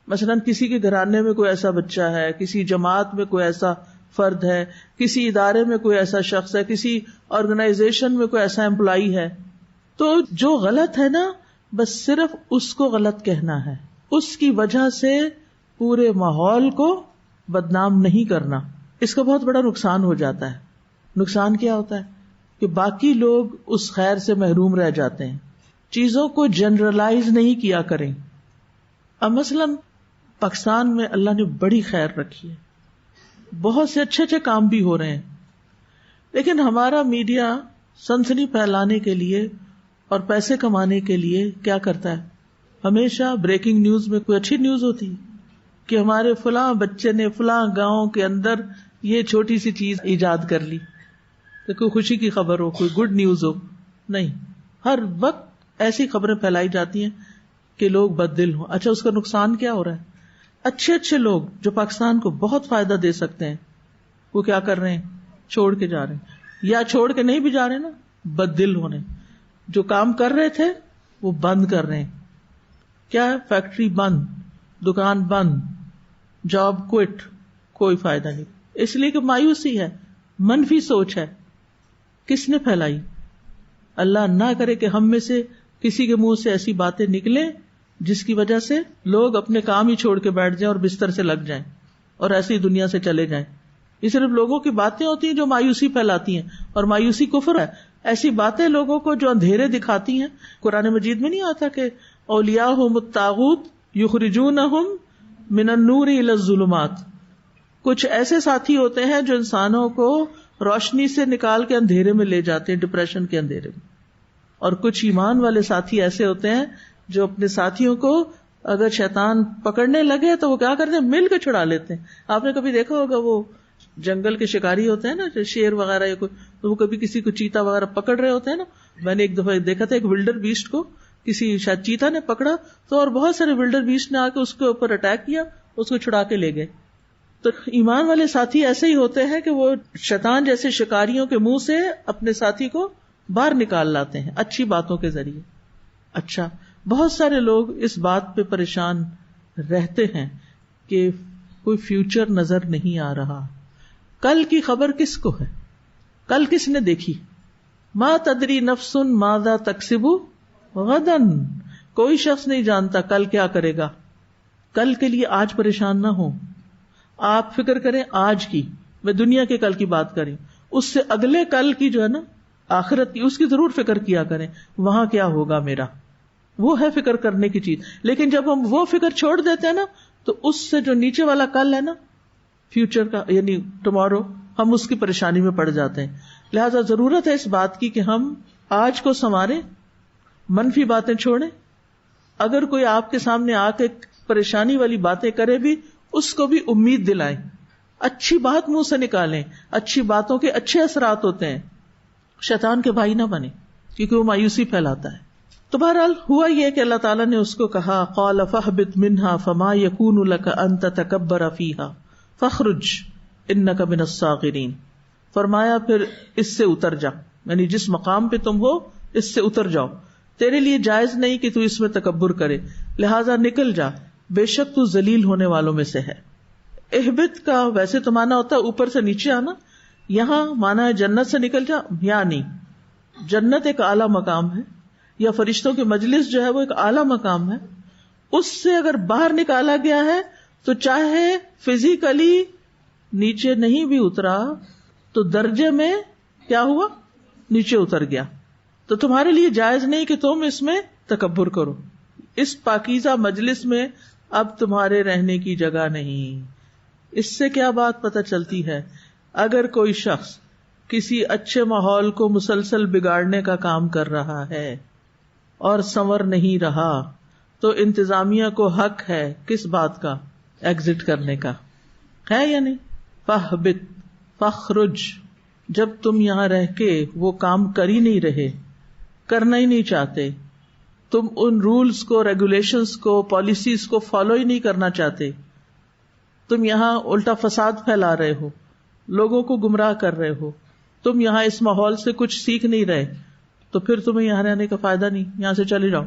مثلاً کسی کے گھرانے میں کوئی ایسا بچہ ہے, کسی جماعت میں کوئی ایسا فرد ہے, کسی ادارے میں کوئی ایسا شخص ہے, کسی آرگنائزیشن میں کوئی ایسا امپلائی ہے, تو جو غلط ہے نا بس صرف اس کو غلط کہنا ہے, اس کی وجہ سے پورے ماحول کو بدنام نہیں کرنا. اس کا بہت بڑا نقصان ہو جاتا ہے. نقصان کیا ہوتا ہے کہ باقی لوگ اس خیر سے محروم رہ جاتے ہیں. چیزوں کو جنرلائز نہیں کیا کریں. اب مثلاً پاکستان میں اللہ نے بڑی خیر رکھی ہے, بہت سے اچھے اچھے کام بھی ہو رہے ہیں, لیکن ہمارا میڈیا سنسنی پھیلانے کے لیے اور پیسے کمانے کے لیے کیا کرتا ہے, ہمیشہ بریکنگ نیوز میں کوئی اچھی نیوز ہوتی کہ ہمارے فلاں بچے نے فلاں گاؤں کے اندر یہ چھوٹی سی چیز ایجاد کر لی, کہ کوئی خوشی کی خبر ہو, کوئی گڈ نیوز ہو. نہیں, ہر وقت ایسی خبریں پھیلائی جاتی ہیں کہ لوگ بد دل ہوں. اچھا, اس کا نقصان کیا ہو رہا ہے؟ اچھے اچھے لوگ جو پاکستان کو بہت فائدہ دے سکتے ہیں وہ کیا کر رہے ہیں, چھوڑ کے جا رہے ہیں, یا چھوڑ کے نہیں بھی جا رہے نا, بد دل ہونے. جو کام کر رہے تھے وہ بند کر رہے ہیں. کیا ہے, فیکٹری بند, دکان بند, جاب کوئٹ, کوئی فائدہ نہیں. اس لیے کہ مایوسی ہے, منفی سوچ ہے. کس نے پھیلائی؟ اللہ نہ کرے کہ ہم میں سے کسی کے منہ سے ایسی باتیں نکلیں جس کی وجہ سے لوگ اپنے کام ہی چھوڑ کے بیٹھ جائیں اور بستر سے لگ جائیں اور ایسی ہی دنیا سے چلے جائیں. یہ صرف لوگوں کی باتیں ہوتی ہیں جو مایوسی پھیلاتی ہیں، اور مایوسی کفر ہے. ایسی باتیں لوگوں کو جو اندھیرے دکھاتی ہیں. قرآن مجید میں نہیں آتا کہ اولیاءہم الطاغوت یخرجونہم من النور الی الظلمات؟ کچھ ایسے ساتھی ہوتے ہیں جو انسانوں کو روشنی سے نکال کے اندھیرے میں لے جاتے ہیں، ڈپریشن کے اندھیرے میں. اور کچھ ایمان والے ساتھی ایسے ہوتے ہیں جو اپنے ساتھیوں کو اگر شیطان پکڑنے لگے تو وہ کیا کرتے ہیں، مل کے چھڑا لیتے ہیں. آپ نے کبھی دیکھا ہوگا وہ جنگل کے شکاری ہوتے ہیں نا، شیر وغیرہ یا کوئی، تو وہ کبھی کسی کو چیتا وغیرہ پکڑ رہے ہوتے ہیں نا. میں نے ایک دفعہ دیکھا تھا ایک ولڈر بیسٹ کو کسی شاید چیتا نے پکڑا تو، اور بہت سارے ولڈر بیسٹ نے آ کے اس کے اوپر اٹیک کیا، اس کو چھڑا کے لے گئے. تو ایمان والے ساتھی ایسے ہی ہوتے ہیں کہ وہ شیطان جیسے شکاریوں کے منہ سے اپنے ساتھی کو باہر نکال لاتے ہیں اچھی باتوں کے ذریعے. اچھا، بہت سارے لوگ اس بات پہ پریشان رہتے ہیں کہ کوئی فیوچر نظر نہیں آ رہا. کل کی خبر کس کو ہے؟ کل کس نے دیکھی؟ ما تدری نفس ماذا تکسب غدن. کوئی شخص نہیں جانتا کل کیا کرے گا. کل کے لیے آج پریشان نہ ہو. آپ فکر کریں آج کی، میں دنیا کے کل کی بات کریں، اس سے اگلے کل کی جو ہے نا آخرت کی، اس کی ضرور فکر کیا کریں. وہاں کیا ہوگا میرا، وہ ہے فکر کرنے کی چیز. لیکن جب ہم وہ فکر چھوڑ دیتے ہیں نا تو اس سے جو نیچے والا کل ہے نا، فیوچر کا یعنی ٹمارو، ہم اس کی پریشانی میں پڑ جاتے ہیں. لہذا ضرورت ہے اس بات کی کہ ہم آج کو سنواریں، منفی باتیں چھوڑیں. اگر کوئی آپ کے سامنے آ کے پریشانی والی باتیں کرے بھی، اس کو بھی امید دلائیں. اچھی بات منہ سے نکالیں. اچھی باتوں کے اچھے اثرات ہوتے ہیں. شیطان کے بھائی نہ بنے کیونکہ وہ مایوسی پھیلاتا ہے. تو بہرحال ہوا یہ کہ اللہ تعالیٰ نے اس کو کہا قال فاہبط منها فما يكون لك ان تتكبر فيها فاخرج انك من الصاغرين. فرمایا پھر اس سے اتر جا، یعنی جس مقام پہ تم ہو اس سے اتر جاؤ. تیرے لیے جائز نہیں کہ تو اس میں تکبر کرے، لہذا نکل جا، بے شک تو ذلیل ہونے والوں میں سے ہے. اہبط کا ویسے تو مانا ہوتا ہے اوپر سے نیچے آنا، یہاں مانا ہے جنت سے نکل جا. یا نہیں، جنت ایک اعلیٰ مقام ہے، یا فرشتوں کی مجلس جو ہے وہ ایک اعلیٰ مقام ہے. اس سے اگر باہر نکالا گیا ہے تو چاہے فزیکلی نیچے نہیں بھی اترا تو درجے میں کیا ہوا، نیچے اتر گیا. تو تمہارے لیے جائز نہیں کہ تم اس میں تکبر کرو. اس پاکیزہ مجلس میں اب تمہارے رہنے کی جگہ نہیں. اس سے کیا بات پتہ چلتی ہے؟ اگر کوئی شخص کسی اچھے ماحول کو مسلسل بگاڑنے کا کام کر رہا ہے اور سنور نہیں رہا تو انتظامیہ کو حق ہے کس بات کا؟ ایگزٹ کرنے کا ہے یا نہیں؟ فاہبط فاخرج. جب تم یہاں رہ کے وہ کام کر ہی نہیں رہے، کرنا ہی نہیں چاہتے، تم ان رولز کو، ریگولیشنز کو، پالیسیز کو فالو ہی نہیں کرنا چاہتے، تم یہاں الٹا فساد پھیلا رہے ہو، لوگوں کو گمراہ کر رہے ہو، تم یہاں اس ماحول سے کچھ سیکھ نہیں رہے، تو پھر تمہیں یہاں رہنے کا فائدہ نہیں، یہاں سے چلے جاؤ.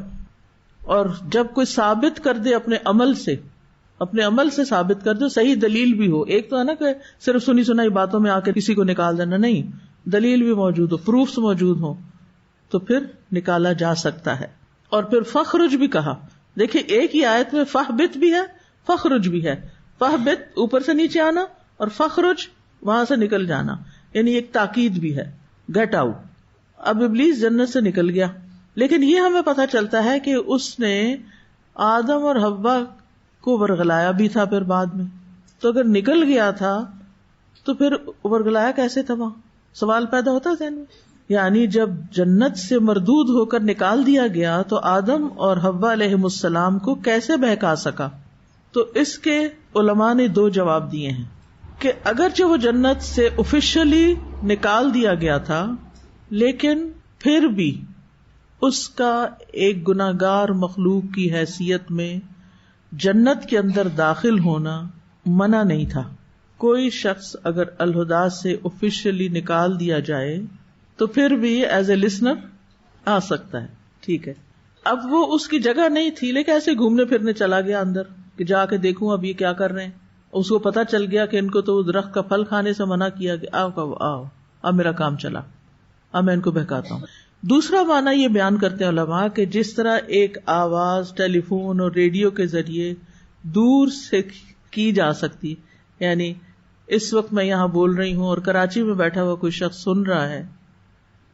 اور جب کوئی ثابت کر دے اپنے عمل سے ثابت کر دے، صحیح دلیل بھی ہو. ایک تو ہے نا کہ صرف سنی سنائی باتوں میں آ کے کسی کو نکال دینا، نہیں، دلیل بھی موجود ہو، پروفس موجود ہو، تو پھر نکالا جا سکتا ہے. اور پھر فخرج بھی کہا. دیکھیں ایک ہی آیت میں فاہبط بھی ہے، فخرج بھی ہے. فاہبط اوپر سے نیچے آنا اور فخرج وہاں سے نکل جانا، یعنی ایک تاکید بھی ہے، گیٹ آؤٹ. اب ابلیس جنت سے نکل گیا، لیکن یہ ہمیں پتہ چلتا ہے کہ اس نے آدم اور حوا کو ورگلایا بھی تھا. پھر بعد میں تو اگر نکل گیا تھا تو پھر ورگلایا کیسے تھا؟ وہاں سوال پیدا ہوتا ذہن میں. یعنی جب جنت سے مردود ہو کر نکال دیا گیا تو آدم اور حوا علیہم السلام کو کیسے بہکا سکا؟ تو اس کے علماء نے دو جواب دیے ہیں کہ اگرچہ وہ جنت سے آفیشلی نکال دیا گیا تھا، لیکن پھر بھی اس کا ایک گناہگار مخلوق کی حیثیت میں جنت کے اندر داخل ہونا منع نہیں تھا. کوئی شخص اگر الہدیٰ سے آفیشلی نکال دیا جائے تو پھر بھی ایز اے لسنر آ سکتا ہے، ٹھیک ہے. اب وہ اس کی جگہ نہیں تھی، لیکن ایسے گھومنے پھرنے چلا گیا اندر کہ جا کے دیکھوں اب یہ کیا کر رہے ہیں. اس کو پتا چل گیا کہ ان کو تو درخت کا پھل کھانے سے منع کیا گیا. آؤ اب میرا کام چلا، اب میں ان کو بہکاتا ہوں. دوسرا معنی یہ بیان کرتے ہیں علماء کہ جس طرح ایک آواز ٹیلی فون اور ریڈیو کے ذریعے دور سے کی جا سکتی، یعنی اس وقت میں یہاں بول رہی ہوں اور کراچی میں بیٹھا ہوا کوئی شخص سن رہا ہے،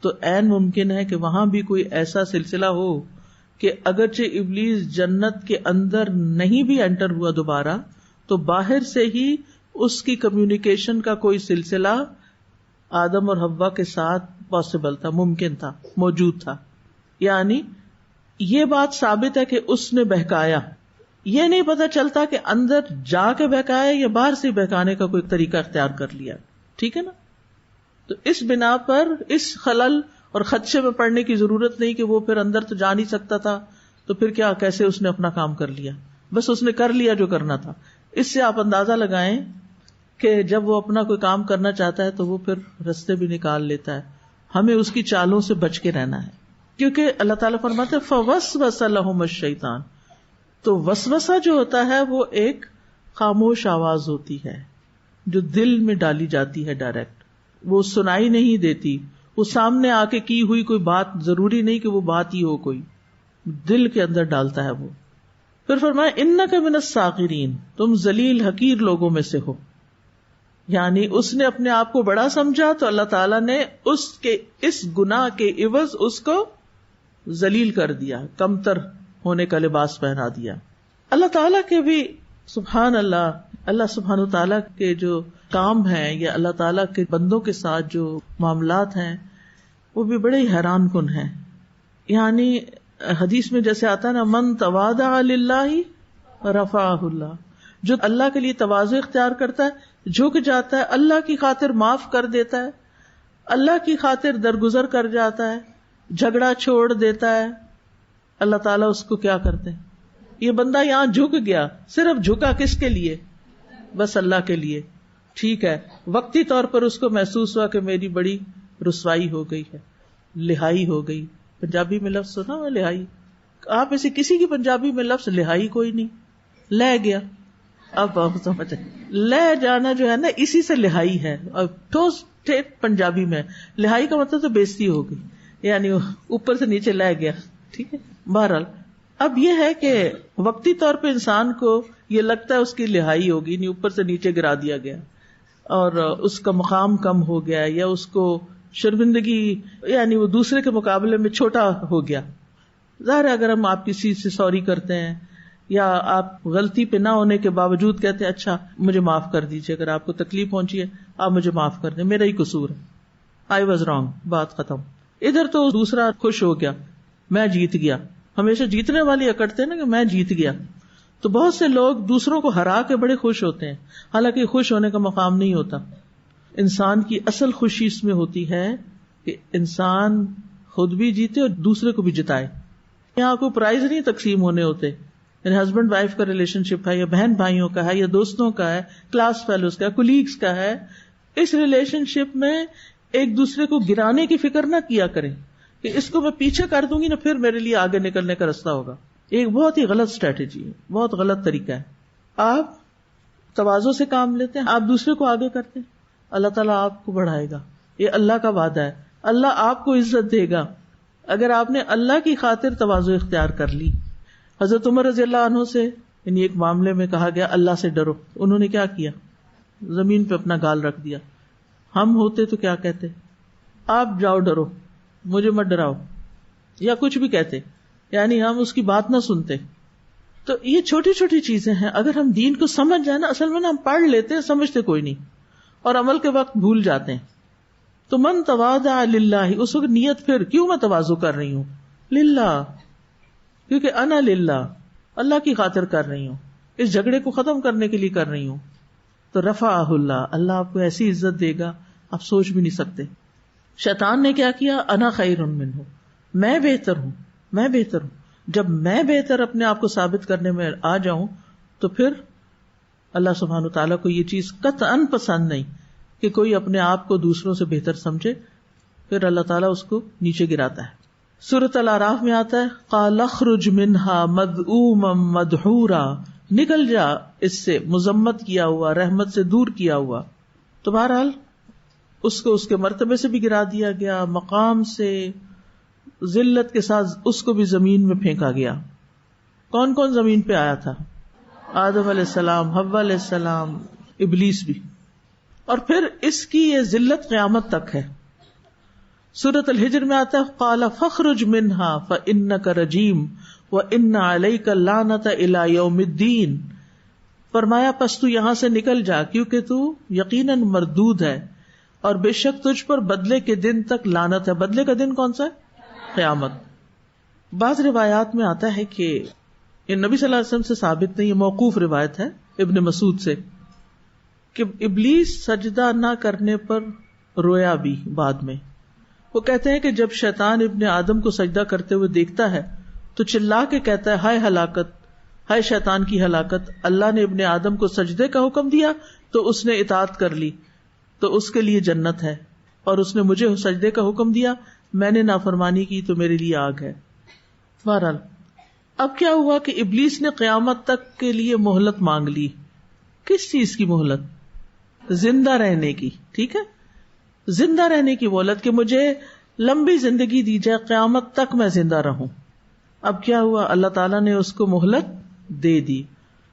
تو عین ممکن ہے کہ وہاں بھی کوئی ایسا سلسلہ ہو کہ اگرچہ ابلیس جنت کے اندر نہیں بھی انٹر ہوا دوبارہ، تو باہر سے ہی اس کی کمیونیکیشن کا کوئی سلسلہ آدم اور حوا کے ساتھ پاسبل تھا، ممکن تھا، موجود تھا. یعنی یہ بات ثابت ہے کہ اس نے بہکایا. یہ نہیں پتا چلتا کہ اندر جا کے بہکایا یا باہر سے بہکانے کا کوئی طریقہ اختیار کر لیا. ٹھیک ہے نا؟ تو اس بنا پر اس خلل اور خدشے میں پڑنے کی ضرورت نہیں کہ وہ پھر اندر تو جا نہیں سکتا تھا، تو پھر کیا، کیسے اس نے اپنا کام کر لیا. بس اس نے کر لیا جو کرنا تھا. اس سے آپ اندازہ لگائیں کہ جب وہ اپنا کوئی کام کرنا چاہتا ہے تو وہ پھر رستے بھی نکال لیتا ہے. ہمیں اس کی چالوں سے بچ کے رہنا ہے، کیونکہ اللہ تعالیٰ فرماتے ہیں فَوَسْوَسَ لَهُمَ الشَّيْطَانُ. تو وسوسہ جو ہوتا ہے وہ ایک خاموش آواز ہوتی ہے جو دل میں ڈالی جاتی ہے ڈائریکٹ، وہ سنائی نہیں دیتی، وہ سامنے آ کے کی ہوئی کوئی بات ضروری نہیں کہ وہ بات ہی ہو، کوئی دل کے اندر ڈالتا ہے وہ. پھر فرمایا اِنَّكَ مِنَ الصَّاغِرِينَ، تم ذلیل حقیر لوگوں میں سے ہو. یعنی اس نے اپنے آپ کو بڑا سمجھا تو اللہ تعالیٰ نے اس کے اس گناہ کے عوض اس کو ذلیل کر دیا، کمتر ہونے کا لباس پہنا دیا. اللہ تعالیٰ کے بھی سبحان اللہ سبحانہ تعالیٰ کے جو کام ہیں یا اللہ تعالیٰ کے بندوں کے ساتھ جو معاملات ہیں وہ بھی بڑے حیران کن ہیں. یعنی حدیث میں جیسے آتا ہے نا، من تواضع للہ رفعہ اللہ، جو اللہ کے لیے تواضع اختیار کرتا ہے، جھک جاتا ہے، اللہ کی خاطر معاف کر دیتا ہے، اللہ کی خاطر درگزر کر جاتا ہے، جھگڑا چھوڑ دیتا ہے، اللہ تعالیٰ اس کو کیا کرتے ہیں. یہ بندہ یہاں جھک گیا، صرف جھکا کس کے لیے؟ بس اللہ کے لیے. ٹھیک ہے، وقتی طور پر اس کو محسوس ہوا کہ میری بڑی رسوائی ہو گئی ہے، لہائی ہو گئی. پنجابی میں لفظ سنا ہوا لہائی؟ آپ ایسے کسی کی پنجابی میں لفظ لہائی کوئی نہیں، لے گیا. اب آپ سمجھیں لے جانا جو ہے نا، اسی سے لہائی ہے. اور ٹھوس پنجابی میں لہائی کا مطلب تو بےزتی ہو گئی، یعنی اوپر سے نیچے لے گیا. ٹھیک ہے، بہرحال اب یہ ہے کہ وقتی طور پہ انسان کو یہ لگتا ہے اس کی لہائی ہوگی، یعنی اوپر سے نیچے گرا دیا گیا اور اس کا مقام کم ہو گیا، یا اس کو شرمندگی، یعنی وہ دوسرے کے مقابلے میں چھوٹا ہو گیا. ظاہر ہے اگر ہم آپ کسی سے سوری کرتے ہیں یا آپ غلطی پہ نہ ہونے کے باوجود کہتے ہیں اچھا مجھے معاف کر دیجیے، اگر آپ کو تکلیف پہنچی ہے آپ مجھے معاف کر دیں، میرا ہی قصور ہے، آئی واز رانگ، بات ختم. ادھر تو دوسرا خوش ہو گیا، میں جیت گیا. ہمیشہ جیتنے والی اکڑتے ہیں نا کہ میں جیت گیا. تو بہت سے لوگ دوسروں کو ہرا کے بڑے خوش ہوتے ہیں، حالانکہ خوش ہونے کا مقام نہیں ہوتا. انسان کی اصل خوشی اس میں ہوتی ہے کہ انسان خود بھی جیتے اور دوسرے کو بھی جتائے. یہاں کوئی پرائز نہیں تقسیم ہونے ہوتے، یعنی ہسبینڈ وائف کا ریلیشن شپ ہے یا بہن بھائیوں کا ہے یا دوستوں کا ہے، کلاس فیلوز کا، کولیگز کا ہے. اس ریلیشن شپ میں ایک دوسرے کو گرانے کی فکر نہ کیا کریں کہ اس کو میں پیچھے کر دوں گی نا پھر میرے لیے آگے نکلنے کا راستہ ہوگا. ایک بہت ہی غلط اسٹریٹجی ہے، بہت غلط طریقہ ہے. آپ تواضع سے کام لیتے ہیں، آپ دوسرے کو آگے کرتے ہیں، اللہ تعالیٰ آپ کو بڑھائے گا. یہ اللہ کا وعدہ ہے، اللہ آپ کو عزت دے گا اگر آپ نے اللہ کی خاطر تواضع اختیار کر لی. حضرت عمر رضی اللہ عنہ سے یعنی ایک معاملے میں کہا گیا اللہ سے ڈرو، انہوں نے کیا کیا؟ زمین پہ اپنا گال رکھ دیا. ہم ہوتے تو کیا کہتے؟ آپ جاؤ ڈرو، مجھے مت ڈراؤ، یا کچھ بھی کہتے، یعنی ہم اس کی بات نہ سنتے. تو یہ چھوٹی چھوٹی چیزیں ہیں، اگر ہم دین کو سمجھ جائیں نا، اصل میں نا ہم پڑھ لیتے ہیں، سمجھتے کوئی نہیں اور عمل کے وقت بھول جاتے ہیں. تو من تواضع للہ، اس وقت نیت پھر کیوں میں تواضع کر رہی ہوں؟ للہ، کیونکہ انا للہ، اللہ کی خاطر کر رہی ہوں، اس جھگڑے کو ختم کرنے کے لیے کر رہی ہوں. تو رفعہ اللہ، اللہ آپ کو ایسی عزت دے گا آپ سوچ بھی نہیں سکتے. شیطان نے کیا کیا؟ انا خیر منہ، میں بہتر ہوں، میں بہتر ہوں. جب میں بہتر اپنے آپ کو ثابت کرنے میں آ جاؤں تو پھر اللہ سبحانہ تعالیٰ کو یہ چیز قطعاً پسند نہیں کہ کوئی اپنے آپ کو دوسروں سے بہتر سمجھے، پھر اللہ تعالیٰ اس کو نیچے گراتا ہے. سورۃ الاعراف میں آتا ہے قال اخرج منہا مذءوما مدحورا، نکل جا اس سے مذمت کیا ہوا، رحمت سے دور کیا ہوا. تو بہرحال اس کو اس کے مرتبے سے بھی گرا دیا گیا، مقام سے، ذلت کے ساتھ اس کو بھی زمین میں پھینکا گیا. کون کون زمین پہ آیا تھا؟ آدم علیہ السلام، حوا علیہ السلام، ابلیس بھی. اور پھر اس کی یہ ذلت قیامت تک ہے. سورۃ الحجر میں آتا ہے قال فاخرج منها فإنك رجیم وإن عليك اللعنة إلى يوم الدین. فرمایا پس تو یہاں سے نکل جا کیونکہ تو یقیناً مردود ہے اور بے شک تجھ پر بدلے کے دن تک لعنت ہے. بدلے کا دن کون سا ہے؟ قیامت. بعض روایات میں آتا ہے کہ یہ نبی صلی اللہ علیہ وسلم سے ثابت نہیں، یہ موقوف روایت ہے ابن مسعود سے، کہ ابلیس سجدہ نہ کرنے پر رویا بھی. بعد میں وہ کہتے ہیں کہ جب شیطان ابن آدم کو سجدہ کرتے ہوئے دیکھتا ہے تو چلا کے کہتا ہے ہائے ہلاکت، ہائے شیطان کی ہلاکت. اللہ نے ابن آدم کو سجدے کا حکم دیا تو اس نے اطاعت کر لی تو اس کے لیے جنت ہے، اور اس نے مجھے سجدے کا حکم دیا، میں نے نافرمانی کی تو میرے لیے آگ ہے. بہرحال اب کیا ہوا کہ ابلیس نے قیامت تک کے لیے مہلت مانگ لی. کس چیز کی مہلت؟ زندہ رہنے کی. ٹھیک ہے، زندہ رہنے کی مہلت کہ مجھے لمبی زندگی دی جائے، قیامت تک میں زندہ رہوں. اب کیا ہوا؟ اللہ تعالیٰ نے اس کو مہلت دے دی.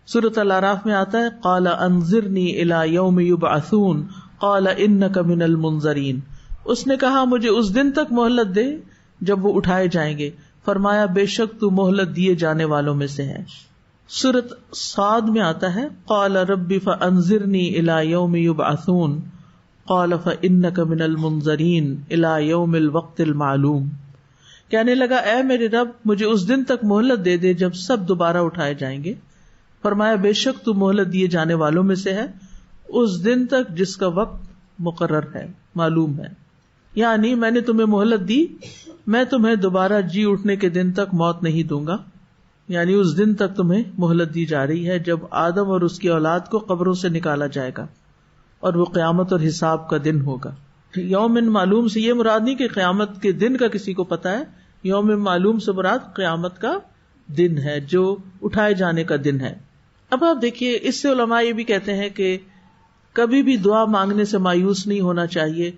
سورۃ الاعراف میں آتا ہے قال انظرنی الی یوم یبعثون قال انک من المنظرین. اس نے کہا مجھے اس دن تک مہلت دے جب وہ اٹھائے جائیں گے. فرمایا بے شک تو مہلت دیے جانے والوں میں سے ہے. سورۃ صاد میں آتا ہے قال رب فانظرنی الی یوم یبعثون قال فانک من المنظرین الی یوم الوقت المعلوم. کہنے لگا اے میرے رب مجھے اس دن تک مہلت دے دے جب سب دوبارہ اٹھائے جائیں گے. فرمایا بے شک تو مہلت دیے جانے والوں میں سے ہے اس دن تک جس کا وقت مقرر ہے، معلوم ہے. یعنی میں نے تمہیں مہلت دی، میں تمہیں دوبارہ جی اٹھنے کے دن تک موت نہیں دوں گا. یعنی اس دن تک تمہیں مہلت دی جا رہی ہے جب آدم اور اس کی اولاد کو قبروں سے نکالا جائے گا اور وہ قیامت اور حساب کا دن ہوگا. یوم معلوم سے یہ مراد نہیں کہ قیامت کے دن کا کسی کو پتا ہے. یوم معلوم سے مراد قیامت کا دن ہے جو اٹھائے جانے کا دن ہے. اب آپ دیکھیے اس سے علماء یہ بھی کہتے ہیں کہ کبھی بھی دعا مانگنے سے مایوس نہیں ہونا چاہیے.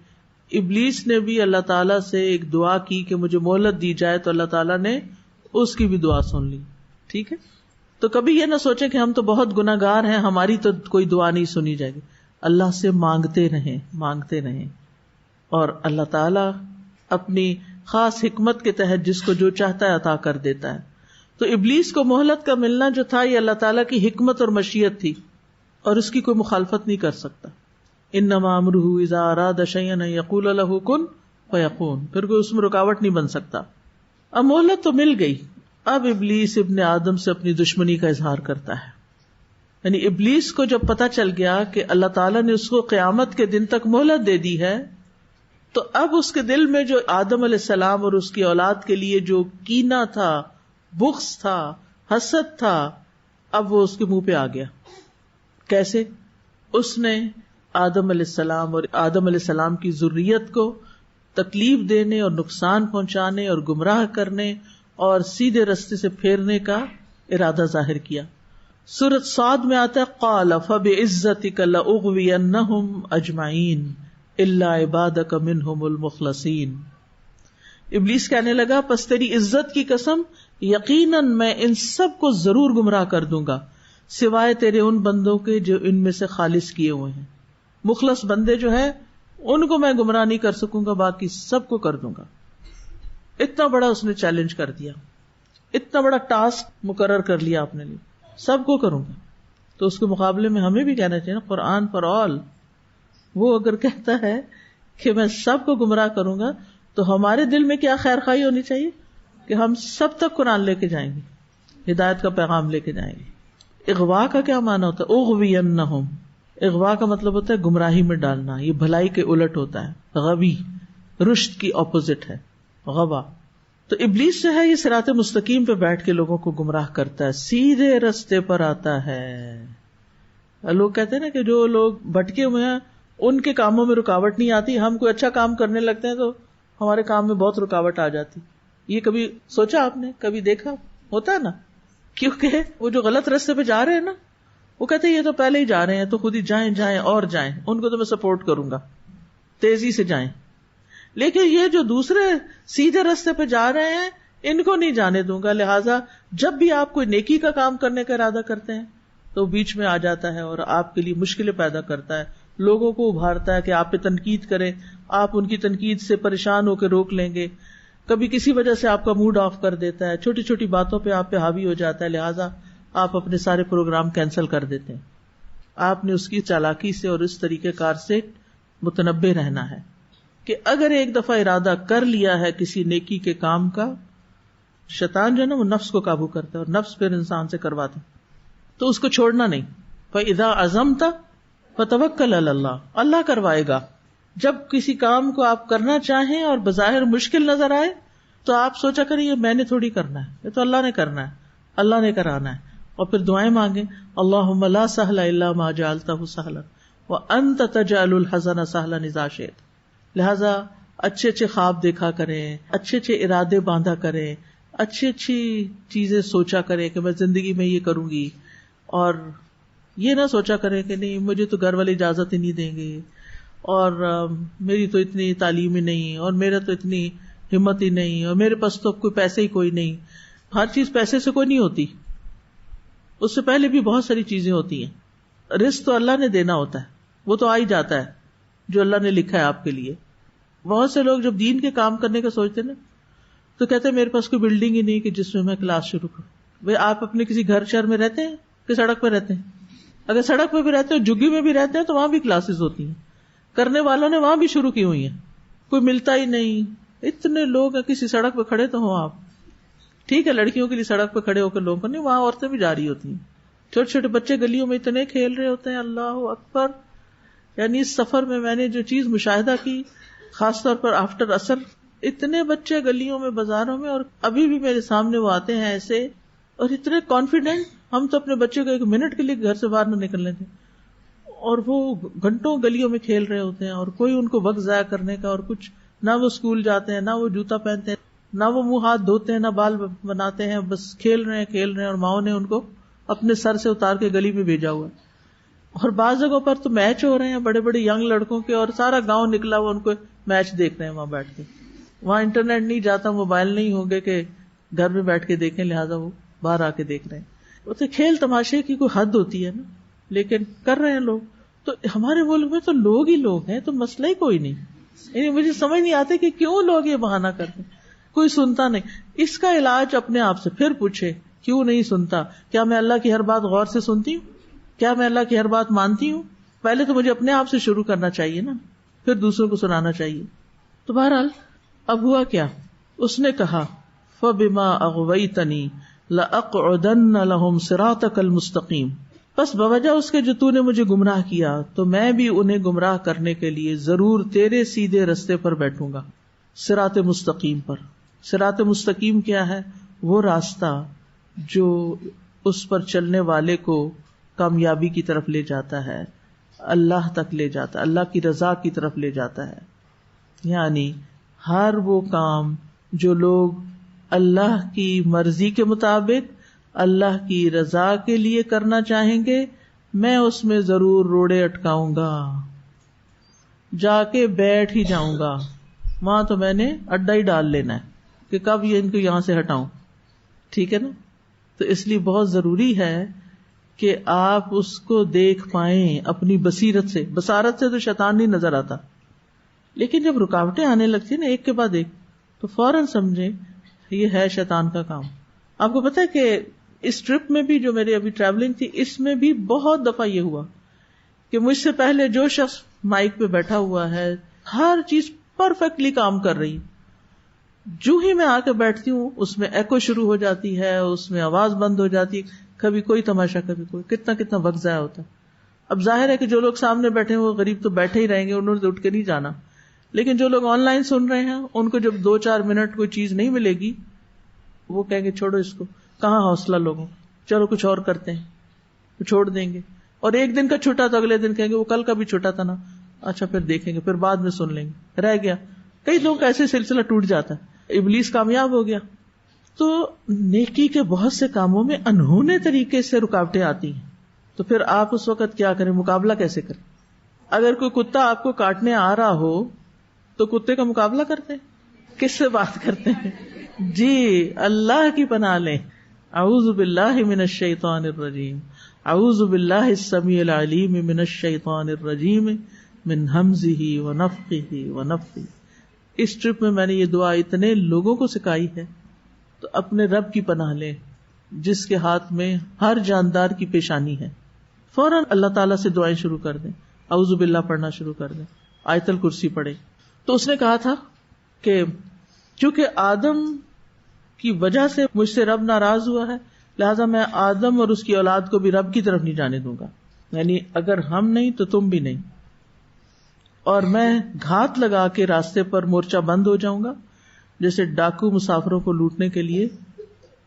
ابلیس نے بھی اللہ تعالیٰ سے ایک دعا کی کہ مجھے مہلت دی جائے تو اللہ تعالیٰ نے اس کی بھی دعا سن لی. ٹھیک ہے، تو کبھی یہ نہ سوچیں کہ ہم تو بہت گناہ گار ہیں، ہماری تو کوئی دعا نہیں سنی جائے گی. اللہ سے مانگتے رہیں اور اللہ تعالیٰ اپنی خاص حکمت کے تحت جس کو جو چاہتا ہے عطا کر دیتا ہے. تو ابلیس کو مہلت کا ملنا جو تھا یہ اللہ تعالیٰ کی حکمت اور مشیت تھی اور اس کی کوئی مخالفت نہیں کر سکتا. انما امرہ اذا اراد شیئا ان یقول له کن فیکون. پھر کوئی اس میں رکاوٹ نہیں بن سکتا. اب مہلت تو مل گئی، اب ابلیس ابن آدم سے اپنی دشمنی کا اظہار کرتا ہے. یعنی ابلیس کو جب پتا چل گیا کہ اللہ تعالیٰ نے اس کو قیامت کے دن تک مہلت دے دی ہے تو اب اس کے دل میں جو آدم علیہ السلام اور اس کی اولاد کے لیے جو کینہ تھا، بغض تھا، حسد تھا، اب وہ اس کے منہ پہ آ گیا. کیسے؟ اس نے آدم علیہ السلام اور آدم علیہ السلام کی ذریت کو تکلیف دینے اور نقصان پہنچانے اور گمراہ کرنے اور سیدھے رستے سے پھیرنے کا ارادہ ظاہر کیا. سورۃ صاد میں آتا ہے قال فبعزتک لاغوینہم اجمعین الا عبادک منہم المخلصین. ابلیس کہنے لگا پس تیری عزت کی قسم یقیناً میں ان سب کو ضرور گمراہ کر دوں گا سوائے تیرے ان بندوں کے جو ان میں سے خالص کیے ہوئے ہیں. مخلص بندے جو ہے ان کو میں گمراہ نہیں کر سکوں گا، باقی سب کو کر دوں گا. اتنا بڑا اس نے چیلنج کر دیا، اتنا بڑا ٹاسک مقرر کر لیا اپنے لیے، سب کو کروں گا. تو اس کے مقابلے میں ہمیں بھی کہنا چاہیے نا قرآن فار آل. وہ اگر کہتا ہے کہ میں سب کو گمراہ کروں گا تو ہمارے دل میں کیا خیر خواہی ہونی چاہیے کہ ہم سب تک قرآن لے کے جائیں گے، ہدایت کا پیغام لے کے جائیں گے. اغوا کا کیا معنی ہوتا ہے؟ اغوینہم. اغوا کا مطلب ہوتا ہے گمراہی میں ڈالنا، یہ بھلائی کے الٹ ہوتا ہے. غوی رشد کی اپوزٹ ہے غوا. تو ابلیس جو ہے یہ صراط مستقیم پہ بیٹھ کے لوگوں کو گمراہ کرتا ہے، سیدھے رستے پر آتا ہے. لوگ کہتے ہیں نا کہ جو لوگ بھٹکے ہوئے ہیں ان کے کاموں میں رکاوٹ نہیں آتی، ہم کوئی اچھا کام کرنے لگتے ہیں تو ہمارے کام میں بہت رکاوٹ آ جاتی. یہ کبھی سوچا آپ نے؟ کبھی دیکھا؟ ہوتا ہے نا. کیونکہ وہ جو غلط راستے پہ جا رہے ہیں نا، وہ کہتے ہیں یہ تو پہلے ہی جا رہے ہیں تو خود ہی جائیں اور جائیں، ان کو تو میں سپورٹ کروں گا، تیزی سے جائیں. لیکن یہ جو دوسرے سیدھے راستے پہ جا رہے ہیں ان کو نہیں جانے دوں گا. لہٰذا جب بھی آپ کوئی نیکی کا کام کرنے کا ارادہ کرتے ہیں تو بیچ میں آ جاتا ہے اور آپ کے لیے مشکلیں پیدا کرتا ہے, لوگوں کو ابھارتا ہے کہ آپ پہ تنقید کریں, آپ ان کی تنقید سے پریشان ہو کے روک لیں گے, کبھی کسی وجہ سے آپ کا موڈ آف کر دیتا ہے, چھوٹی چھوٹی باتوں پہ آپ پہ حاوی ہو جاتا ہے, لہٰذا آپ اپنے سارے پروگرام کینسل کر دیتے ہیں. آپ نے اس کی چالاکی سے اور اس طریقہ کار سے متنبہ رہنا ہے کہ اگر ایک دفعہ ارادہ کر لیا ہے کسی نیکی کے کام کا, شیطان جو ہے نا وہ نفس کو قابو کرتا ہے اور نفس پھر انسان سے کرواتا ہے, تو اس کو چھوڑنا نہیں. فَإِذَا عَزَمْتَ فَتَوَكَّلْ عَلَى اللَّهِ, اللہ کروائے گا. جب کسی کام کو آپ کرنا چاہیں اور بظاہر مشکل نظر آئے تو آپ سوچا کریں یہ میں نے تھوڑی کرنا ہے, یہ تو اللہ نے کرنا ہے, اللہ نے کرانا ہے. اور پھر دعائیں مانگیں, اللہم لا سہل الا ما جعلتہ سہلا وانت تجعل الحزن سہلا اذا شئت. لہذا اچھے اچھے خواب دیکھا کریں, اچھے اچھے ارادے باندھا کریں, اچھی اچھی چیزیں سوچا کریں کہ میں زندگی میں یہ کروں گی, اور یہ نہ سوچا کریں کہ نہیں مجھے تو گھر والے اجازت ہی نہیں دیں گے, اور میری تو اتنی تعلیم ہی نہیں, اور میرا تو اتنی ہمت ہی نہیں, اور میرے پاس تو کوئی پیسے ہی کوئی نہیں. ہر چیز پیسے سے کوئی نہیں ہوتی, اس سے پہلے بھی بہت ساری چیزیں ہوتی ہیں. رزق تو اللہ نے دینا ہوتا ہے, وہ تو آ ہی جاتا ہے جو اللہ نے لکھا ہے آپ کے لیے. بہت سے لوگ جب دین کے کام کرنے کا سوچتے ہیں نا تو کہتے ہیں میرے پاس کوئی بلڈنگ ہی نہیں کہ جس میں میں کلاس شروع کروں. بھائی آپ اپنے کسی گھر شہر میں رہتے ہیں کہ سڑک پہ رہتے ہیں؟ اگر سڑک پہ بھی رہتے ہیں, جھگی میں بھی رہتے ہیں, تو وہاں بھی کلاسز ہوتی ہیں, کرنے والوں نے وہاں بھی شروع کی ہوئی ہیں. کوئی ملتا ہی نہیں, اتنے لوگ ہیں کسی سڑک پہ کھڑے تو ہوں آپ. ٹھیک ہے لڑکیوں کے لیے سڑک پہ کھڑے ہو کر لوگوں کو نہیں, وہاں عورتیں بھی جا رہی ہوتی ہیں. چھوٹے چھوٹے بچے گلیوں میں اتنے کھیل رہے ہوتے ہیں, اللہ اکبر. یعنی اس سفر میں میں نے جو چیز مشاہدہ کی, خاص طور پر آفٹر عصر, اتنے بچے گلیوں میں بازاروں میں, اور ابھی بھی میرے سامنے وہ آتے ہیں ایسے, اور اتنے کانفیڈنٹ. ہم تو اپنے بچے کو 1 منٹ کے لیے گھر سے باہر نہ نکلنے تھے, اور وہ گھنٹوں گلیوں میں کھیل رہے ہوتے ہیں, اور کوئی ان کو وقت ضائع کرنے کا اور کچھ نہ. وہ اسکول جاتے ہیں, نہ وہ جوتا پہنتے ہیں, نہ وہ منہ ہاتھ دھوتے ہیں, نہ بال بناتے ہیں, بس کھیل رہے ہیں, اور ماؤں نے ان کو اپنے سر سے اتار کے گلی میں بھیجا ہوا. اور بعض جگہوں پر تو میچ ہو رہے ہیں بڑے بڑے ینگ لڑکوں کے, اور سارا گاؤں نکلا ہوا ان کو میچ دیکھ رہے ہیں وہاں بیٹھ کے. وہاں انٹرنیٹ نہیں جاتا, موبائل نہیں ہوگے کہ گھر میں بیٹھ کے دیکھیں, لہٰذا وہ باہر آ کے دیکھ رہے ہیں. وہ تو کھیل تماشے کی کوئی حد ہوتی ہے نا, لیکن کر رہے ہیں لوگ. تو ہمارے ملک میں تو لوگ ہی لوگ ہیں, تو مسئلہ ہی کوئی نہیں. یعنی مجھے سمجھ نہیں آتے کہ کیوں لوگ یہ بہانہ کرتے ہیں, کوئی سنتا نہیں. اس کا علاج اپنے آپ سے پھر پوچھے, کیوں نہیں سنتا؟ کیا میں اللہ کی ہر بات غور سے سنتی ہوں؟ کیا میں اللہ کی ہر بات مانتی ہوں؟ پہلے تو مجھے اپنے آپ سے شروع کرنا چاہیے نا, پھر دوسروں کو سنانا چاہیے. تو بہرحال اب ہوا کیا, اس نے کہا فَبِمَا أَغْوَيْتَنِي لَأَقْعُدَنَّ لَهُمْ صِرَاطَكَ الْمُسْتَقِيمَ, بس بوجہ اس کے جو تو نے مجھے گمراہ کیا تو میں بھی انہیں گمراہ کرنے کے لیے ضرور تیرے سیدھے رستے پر بیٹھوں گا, صراط مستقیم پر. صراط مستقیم کیا ہے؟ وہ راستہ جو اس پر چلنے والے کو کامیابی کی طرف لے جاتا ہے, اللہ تک لے جاتا ہے, اللہ کی رضا کی طرف لے جاتا ہے. یعنی ہر وہ کام جو لوگ اللہ کی مرضی کے مطابق اللہ کی رضا کے لیے کرنا چاہیں گے, میں اس میں ضرور روڑے اٹکاؤں گا, جا کے بیٹھ ہی جاؤں گا. وہاں تو میں نے اڈا ہی ڈال لینا ہے کہ کب یہ ان کو یہاں سے ہٹاؤں. ٹھیک ہے نا؟ تو اس لیے بہت ضروری ہے کہ آپ اس کو دیکھ پائیں اپنی بصیرت سے. بصارت سے تو شیطان نہیں نظر آتا, لیکن جب رکاوٹیں آنے لگتی ہیں نا ایک کے بعد ایک, تو فوراً سمجھیں یہ ہے شیطان کا کام. آپ کو پتا ہے کہ اس ٹرپ میں بھی جو میری ابھی ٹریولنگ تھی, اس میں بھی بہت دفعہ یہ ہوا کہ مجھ سے پہلے جو شخص مائک پہ بیٹھا ہوا ہے ہر چیز پرفیکٹلی کام کر رہی, جو ہی میں آ کے بیٹھتی ہوں اس میں ایکو شروع ہو جاتی ہے, اس میں آواز بند ہو جاتی ہے, کبھی کوئی تماشا کبھی کوئی. کتنا وقت ضائع ہوتا ہے. اب ظاہر ہے کہ جو لوگ سامنے بیٹھے ہیں وہ غریب تو بیٹھے ہی رہیں گے, انہوں نے تو اٹھ کے نہیں جانا. لیکن جو لوگ آن لائن سن رہے ہیں ان کو جب 2-4 منٹ کوئی چیز نہیں ملے گی, وہ کہیں گے چھوڑو اس کو, کہاں حوصلہ لوگوں, چلو کچھ اور کرتے ہیں, وہ چھوڑ دیں گے. اور ایک دن کا چھوٹا تو اگلے دن کہیں گے وہ کل کا بھی چھوٹا تھا نا, اچھا پھر دیکھیں گے, پھر بعد میں سن لیں گے, رہ گیا. کئی لوگوں کا ایسے سلسلہ ٹوٹ جاتا ہے, ابلیس کامیاب ہو گیا. تو نیکی کے بہت سے کاموں میں انہونے طریقے سے رکاوٹیں آتی ہیں, تو پھر آپ اس وقت کیا کریں, مقابلہ کیسے کریں؟ اگر کوئی کتا آپ کو کاٹنے آ رہا ہو تو کتے کا مقابلہ کرتے ہیں؟ کس سے بات کرتے ہیں؟ جی اللہ کی پناہ لیں. اعوذ باللہ من الشیطان الرجیم، اعوذ باللہ السمیع العلیم من الشیطان الرجیم من ہمزہ ونفخہ ونفثہ. اس ٹرپ میں میں نے یہ دعا اتنے لوگوں کو سکھائی ہے. تو اپنے رب کی پناہ لیں جس کے ہاتھ میں ہر جاندار کی پیشانی ہے. فوراً اللہ تعالیٰ سے دعائیں شروع کر دیں، اعوذ باللہ پڑھنا شروع کر دیں، آیت الکرسی پڑھیں. تو اس نے کہا تھا کہ چونکہ آدم کی وجہ سے مجھ سے رب ناراض ہوا ہے، لہذا میں آدم اور اس کی اولاد کو بھی رب کی طرف نہیں جانے دوں گا. یعنی اگر ہم نہیں تو تم بھی نہیں. اور میں گھات لگا کے راستے پر مورچہ بند ہو جاؤں گا، جیسے ڈاکو مسافروں کو لوٹنے کے لیے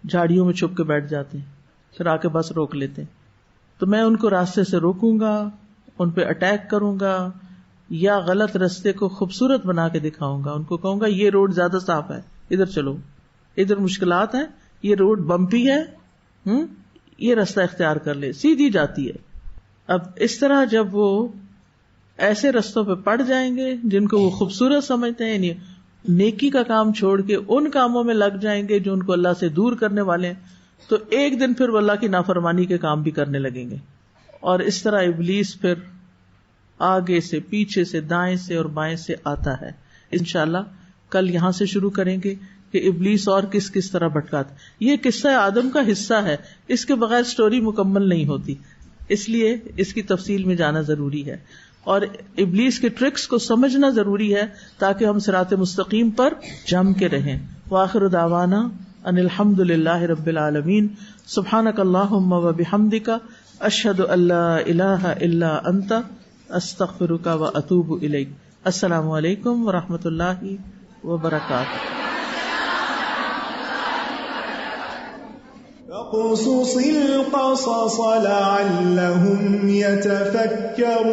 جھاڑیوں میں چھپ کے بیٹھ جاتے ہیں، پھر آ کے بس روک لیتے ہیں. تو میں ان کو راستے سے روکوں گا، ان پہ اٹیک کروں گا، یا غلط راستے کو خوبصورت بنا کے دکھاؤں گا. ان کو کہوں گا یہ روڈ زیادہ صاف ہے، ادھر چلو، ادھر مشکلات ہیں، یہ روڈ بمپی ہے، یہ راستہ اختیار کر لے، سیدھی جاتی ہے. اب اس طرح جب وہ ایسے رستوں پہ پڑ جائیں گے جن کو وہ خوبصورت سمجھتے ہیں، یعنی نیکی کا کام چھوڑ کے ان کاموں میں لگ جائیں گے جو ان کو اللہ سے دور کرنے والے ہیں، تو ایک دن پھر وہ اللہ کی نافرمانی کے کام بھی کرنے لگیں گے. اور اس طرح ابلیس پھر آگے سے، پیچھے سے، دائیں سے اور بائیں سے آتا ہے. انشاءاللہ کل یہاں سے شروع کریں گے کہ ابلیس اور کس کس طرح بھٹکاتا. یہ قصہ آدم کا حصہ ہے، اس کے بغیر سٹوری مکمل نہیں ہوتی، اس لیے اس کی تفصیل میں جانا ضروری ہے اور ابلیس کے ٹرکس کو سمجھنا ضروری ہے تاکہ ہم صراط مستقیم پر جم کے رہیں. وآخر دعوانا ان الحمد للہ رب العالمین. سبحانک اللہم وبحمدک، اشہد ان لا الہ الا انت، استغفرک واتوب الیک. السلام علیکم ورحمۃ اللہ وبرکاتہ. فاقصص القصص لعلهم يتفكرون